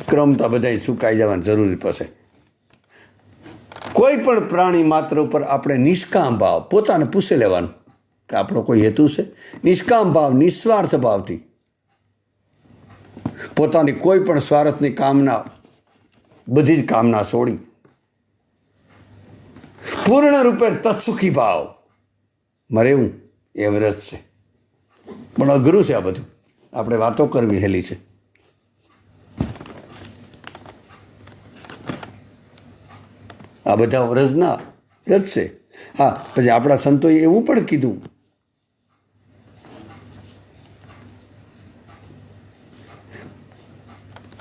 ક્રમ તો બધા સુકાઈ જવાની જરૂરી પડશે. કોઈ પણ પ્રાણી માત્ર ઉપર આપણે નિષ્કામ ભાવ, પોતાને પૂછી લેવાનું કે આપણો કોઈ હેતુ છે. નિષ્કામ ભાવ, નિસ્વાર્થ ભાવથી પોતાની કોઈ પણ સ્વાર્થની કામના, બધી જ કામના છોડી પૂર્ણ રૂપે તત્સુખી ભાવ મરેવું એ વ્રત છે. પણ અઘરું છે આ બધું, આપણે વાતો કરવી હેલી છે. આ બધા વ્રજના વ્રત છે. હા, પછી આપણા સંતોએ એવું પણ કીધું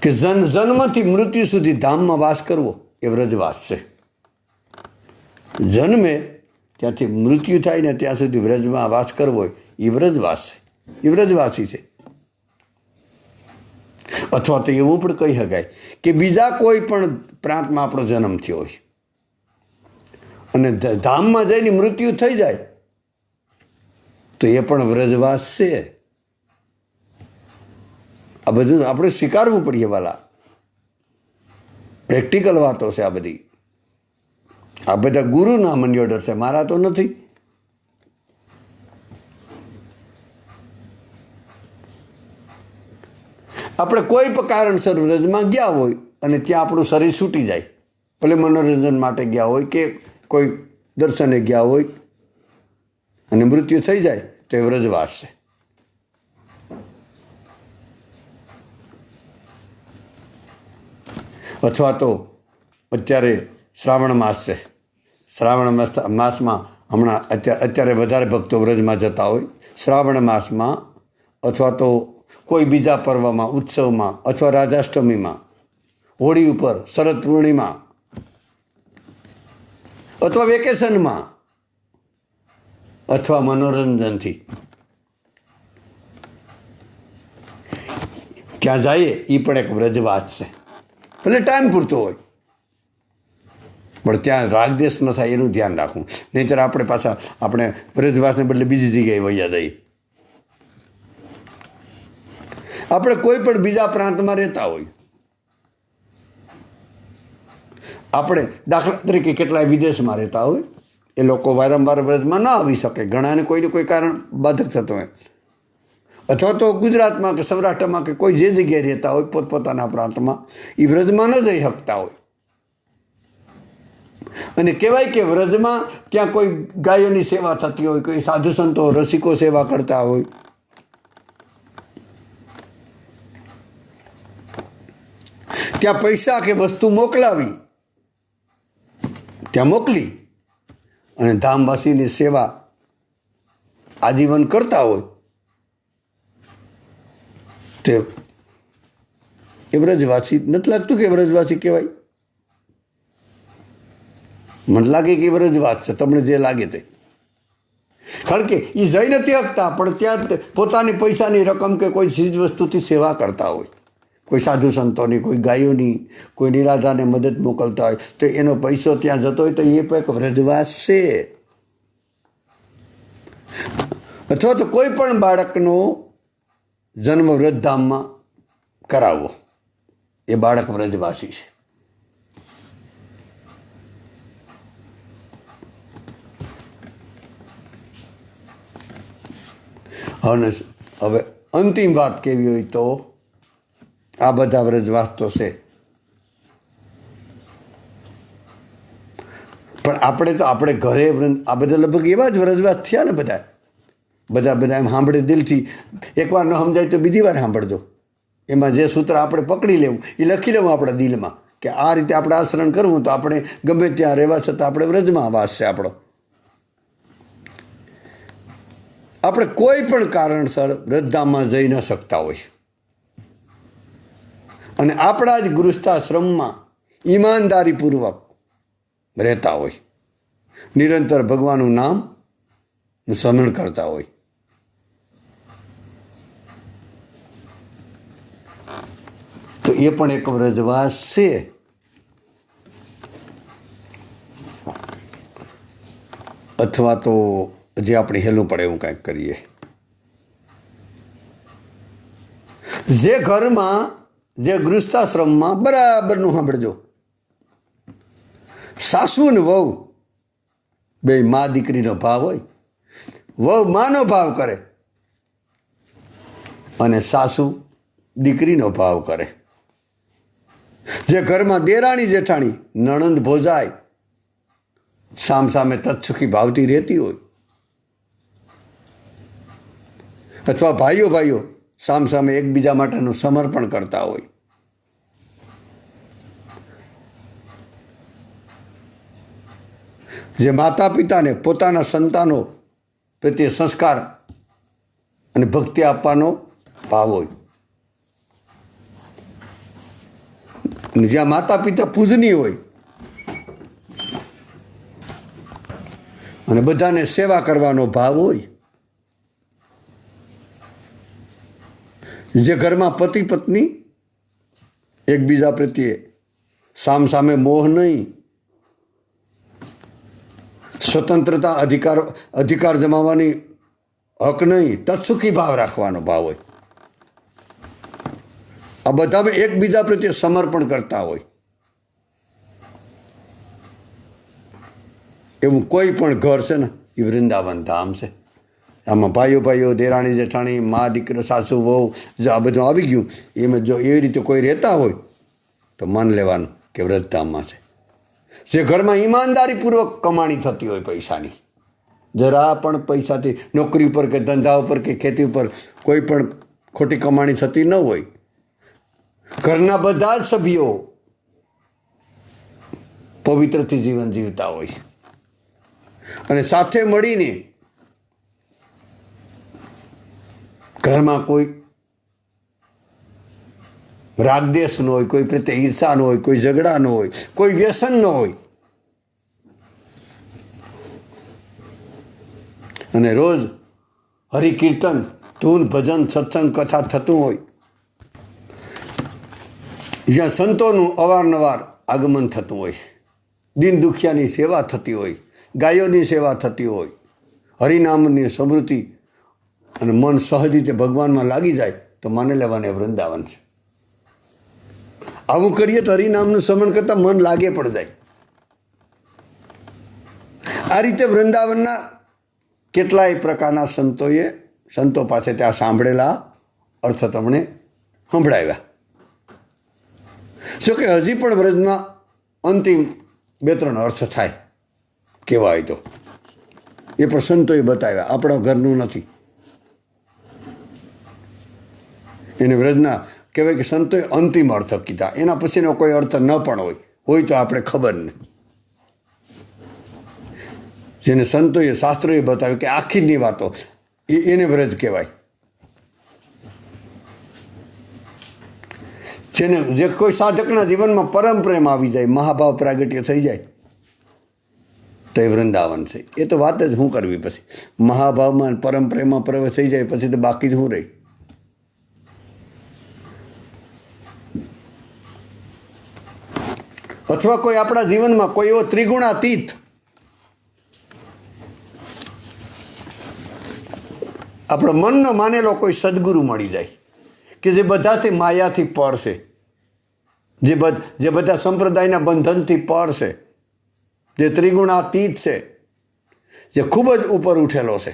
કે જન્મથી મૃત્યુ સુધી ધામમાં વાસ કરવો એ વ્રજવાસ છે. જન્મે ત્યાંથી મૃત્યુ થાય ને ત્યાં સુધી વ્રજમાં વાસ કરવો હોય એ વ્રજવાસ છે, એ વ્રજવાસી છે. અથવા તો એવું પણ કહી શકાય કે બીજા કોઈ પણ પ્રાંતમાં આપણો જન્મ થયો હોય અને ધામમાં જઈને મૃત્યુ થઈ જાય તો એ પણ વ્રજવાસ છે. આ બધું આપણે સ્વીકારવું પડીએ વાલા, પ્રેક્ટિકલ વાતો છે આ બધી. આ બધા ગુરુના મન્યોડર છે, મારા તો નથી. આપણે કોઈ પણ કારણસર વ્રજમાં ગયા હોય અને ત્યાં આપણું શરીર છૂટી જાય, ભલે મનોરંજન માટે ગયા હોય કે કોઈ દર્શને ગયા હોય અને મૃત્યુ થઈ જાય તો એ વ્રજવાસ છે. અથવા તો અત્યારે શ્રાવણ માસ છે, શ્રાવણ માસમાં હમણાં અત્યારે વધારે ભક્તો વ્રજમાં જતા હોય. શ્રાવણ માસમાં અથવા તો કોઈ બીજા પર્વમાં, ઉત્સવમાં અથવા રાજાષ્ટમીમાં, હોળી ઉપર, શરદ પૂર્ણિમા અથવા વેકેશનમાં અથવા મનોરંજનથી ક્યાં જઈએ એ પણ એક વ્રજવાસ છે. ભલે ટાઈમ પૂરતો હોય પણ ત્યાં રાગદેશ ન થાય એનું ધ્યાન રાખવું, નહીંતર આપણે પાછા આપણે વ્રજવાસને બદલે બીજી જગ્યાએ વહ્યા જઈએ. આપણે કોઈ પણ બીજા પ્રાંતમાં રહેતા હોય, આપણે દાખલા તરીકે કેટલાય વિદેશમાં રહેતા હોય, એ લોકો વારંવાર વ્રજમાં ન આવી શકે, ઘણાને કોઈને કોઈ કારણ બાધક થતો હોય. અથવા તો ગુજરાતમાં કે સૌરાષ્ટ્રમાં કે કોઈ જે જગ્યાએ રહેતા હોય પોતપોતાના પ્રાંતમાં એ વ્રજમાં ન જઈ શકતા હોય. અને કહેવાય કે વ્રજમાં ત્યાં કોઈ ગાયોની સેવા થતી હોય, કોઈ સાધુ સંતો રસિકો સેવા કરતા હોય, ત્યાં પૈસા કે વસ્તુ મોકલાવી, ત્યાં મોકલી અને ધામવાસીની સેવા આજીવન કરતા હોય તે એ વ્રજવાસી નથી લાગતું કે વ્રજવાસી કહેવાય? મને લાગે કે વ્રજવાસ છે, તમને જે લાગે તે. કારણ કે એ જઈ નથી શકતા પણ ત્યાં પોતાની પૈસાની રકમ કે કોઈ ચીજ વસ્તુથી સેવા કરતા હોય, કોઈ સાધુ સંતોની, કોઈ ગાયોની, કોઈ નિરાધાને મદદ મોકલતા હોય તો એનો પૈસો ત્યાં જતો હોય તો એ પણ એક વ્રજવાસ છે. અથવા તો કોઈ પણ બાળકનો જન્મ વ્રજધામમાં કરાવવો, એ બાળક વ્રજવાસી છે. અને હવે અંતિમ વાત કેવી હોય તો આ બધા વ્રજવાસ તો છે, પણ આપણે ઘરે આ બધા લગભગ એવા જ વ્રજવાસ થયા ને બધા એમ સાંભળે દિલથી. એકવાર ન સમજાય તો બીજી વાર સાંભળજો. એમાં જે સૂત્ર આપણે પકડી લેવું એ લખી લેવું આપણા દિલમાં કે આ રીતે આપણે આચરણ કરવું તો આપણે ગમે ત્યાં રહેવા છતાં આપણે વ્રજમાં વાસ છે આપણો. આપણે કોઈ પણ કારણસર વ્રજધામમાં જઈ ન શકતા હોય અને આપણા જ ગૃહસ્થાશ્રમમાં ઈમાનદારીપૂર્વક રહેતા હોય, નિરંતર ભગવાનનું નામ સ્મરણ કરતા હોય, તો એ પણ એક વ્રજવાસ છે. અથવા તો જે આપણે હેલું પડે એવું કાંઈક કરીએ. જે ઘરમાં, જે ગૃહસ્થાશ્રમમાં બરાબરનું સાંભળજો, સાસુ ને વહુ બે મા દીકરીનો ભાવ હોય, વહુ માનો ભાવ કરે અને સાસુ દીકરીનો ભાવ કરે. જે ઘરમાં દેરાણી જેઠાણી, નણંદ ભોજાઈ સામે તત્સુખી ભાવથી રહેતી હોય, અથવા ભાઈઓ સામે એકબીજા માટેનું સમર્પણ કરતા હોય, જે માતા પિતાને પોતાના સંતાનો પ્રત્યે સંસ્કાર અને ભક્તિ આપવાનો ભાવ હોય, જ્યાં માતા પિતા પૂજનીય હોય અને બધાને સેવા કરવાનો ભાવ હોય, જે ઘરમાં પતિ પત્ની એકબીજા પ્રત્યે સામસામે મોહ નહીં, સ્વતંત્રતા અધિકાર જમાવવાની હક નહીં, તત્સુખી ભાવ રાખવાનો ભાવ હોય, આ બધા એકબીજા પ્રત્યે સમર્પણ કરતા હોય, એવું કોઈ પણ ઘર છે ને એ વૃંદાવન ધામ છે. આમાં ભાઈઓ ભાઈઓ, દેરાણી જેઠાણી, મા દીકરો, સાસુ વહુ, જો આ બધું આવી ગયું, એમાં જો એવી રીતે કોઈ રહેતા હોય તો માન લેવાનું કે વ્રતધામમાં છે. જે ઘરમાં ઈમાનદારીપૂર્વક કમાણી થતી હોય પૈસાની, જરા પણ પૈસાથી નોકરી ઉપર કે ધંધા ઉપર કે ખેતી ઉપર કોઈ પણ ખોટી કમાણી થતી ન હોય, ઘરના બધા જ સભ્યો પવિત્રથી જીવન જીવતા હોય અને સાથે મળીને ઘરમાં કોઈ રાગદેશ ન હોય, કોઈ પ્રત્યે ઈર્ષા ન હોય, કોઈ ઝઘડા ન હોય, કોઈ વ્યસન ન હોય, અને રોજ હરિકીર્તન, ધૂન, ભજન, સત્સંગ, કથા થતું હોય, જ્યાં સંતોનું અવારનવાર આગમન થતું હોય, દીન દુખિયાની સેવા થતી હોય, ગાયોની સેવા થતી હોય, હરિનામની સમૃદ્ધિ અને મન સહજ રીતે ભગવાનમાં લાગી જાય તો માને લેવાને વૃંદાવન છે. આવું કરીએ તો હરિનામનું સ્મરણ કરતાં મન લાગે પણ જાય. આ રીતે વૃંદાવનના કેટલાય પ્રકારના સંતો પાસે ત્યાં સાંભળેલા અર્થ તમને સંભળાવ્યા. જો કે હજી પણ વ્રજમાં અંતિમ 2-3 અર્થ થાય કેવા હોય તો એ પણ સંતોએ બતાવ્યા, આપણા ઘરનું નથી. એને વ્રજના કહેવાય કે સંતોએ અંતિમ અર્થ કીધા, એના પછીનો કોઈ અર્થ ન પણ હોય તો આપણે ખબર નહીં. જેને સંતોએ શાસ્ત્રોએ બતાવ્યું કે આખીરની વાતો એને વ્રજ કહેવાય. જે કોઈ સાધકના જીવનમાં પરમ પ્રેમ આવી જાય, મહાભાવ પ્રાગટ્ય થઈ જાય તો એ વૃંદાવન છે. એ તો વાત જ શું કરવી પછી, મહાભાવમાં પરમ પ્રેમમાં પ્રવેશ થઈ જાય પછી તો બાકી જ શું રહી. અથવા કોઈ આપણા જીવનમાં કોઈ એવો ત્રિગુણાતીત આપણો મનનો માનેલો કોઈ સદગુરુ મળી જાય કે જે બધાથી માયાથી પર છે, જે બધા સંપ્રદાયના બંધનથી પર છે, જે ત્રિગુણાતીત છે, જે ખૂબ જ ઉપર ઉઠેલો છે,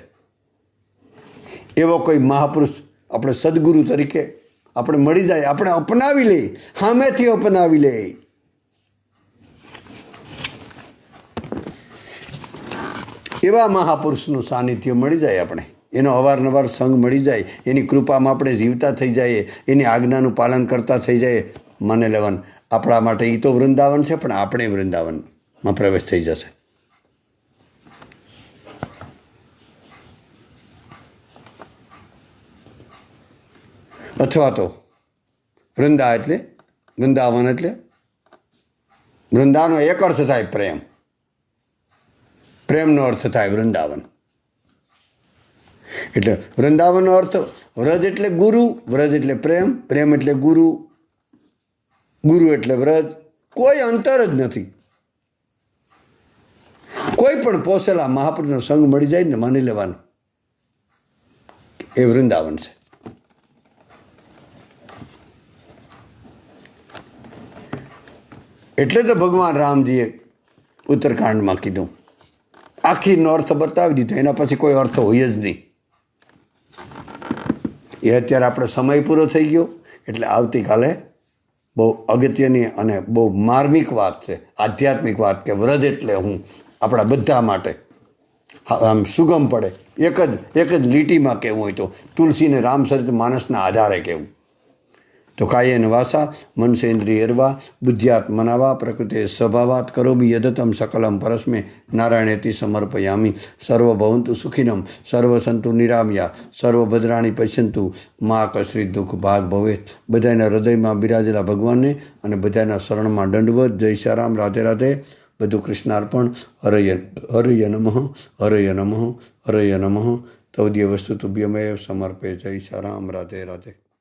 એવો કોઈ મહાપુરુષ આપણે સદગુરુ તરીકે આપણે મળી જાય, આપણે અપનાવી લઈએ, સામેથી અપનાવી લઈએ. એવા મહાપુરુષનું સાનિધ્ય મળી જાય, આપણે એનો અવારનવાર સંગ મળી જાય, એની કૃપામાં આપણે જીવતા થઈ જઈએ, એની આજ્ઞાનું પાલન કરતા થઈ જઈએ, માને લેવાનું આપણા માટે એ તો વૃંદાવન છે, પણ આપણે વૃંદાવનમાં પ્રવેશ થઈ જશે. અથવા તો વૃંદાવન એટલે વૃંદાનો એક અર્થ થાય પ્રેમ, પ્રેમનો અર્થ થાય વૃંદાવન. એટલે વૃંદાવનનો અર્થ વ્રજ એટલે ગુરુ, વ્રજ એટલે પ્રેમ, પ્રેમ એટલે ગુરુ, ગુરુ એટલે વ્રજ. કોઈ અંતર જ નથી. કોઈ પણ પોસેલા મહાપુરુષનો સંગ મળી જાય ને માની લેવાનું એ વૃંદાવન છે. એટલે તો ભગવાન રામજીએ ઉત્તરકાંડમાં કીધું, આખીનો અર્થ બતાવી દીધો, એના પછી કોઈ અર્થ હોય જ નહીં. એ અત્યારે આપણે સમય પૂરો થઈ ગયો એટલે આવતીકાલે બહુ અગત્યની અને બહુ માર્મિક વાત છે, આધ્યાત્મિક વાત, કે વ્રજ એટલે હું આપણા બધા માટે આમ સુગમ પડે એક જ લીટીમાં કહેવું હોય તો તુલસીને રામચરિત માનસના આધારે કહેવું તો કાયેન વાસા મનસેન્દ્રિયર્વા બુદ્ધ્યાત્ મનાવા પ્રકૃતે સ્વભાવાત કરોમિ યદતમ સકલમ પરસ્મે નારાયણેતિ સમર્પયામિ. સર્વભવંતુ સુખિનમ સર્વસંતુ નિરામ્યા સર્વભદ્રાણી પશ્યંતુ મા કશ્રી દુઃખ ભાગ ભવે. બધાના હૃદયમાં બિરાજેલા ભગવાનને અને બધાના શરણમાં દંડવત. જય શ્રી રામ. રાધે રાધે. બધું કૃષ્ણાર્પણ. હરય હરય નમઃ, હરય નમઃ, હરય નમઃ. તવદીય વસ્તુ તુભ્યમેવ સમર્પે. જય સારામ. રાધે રાધે.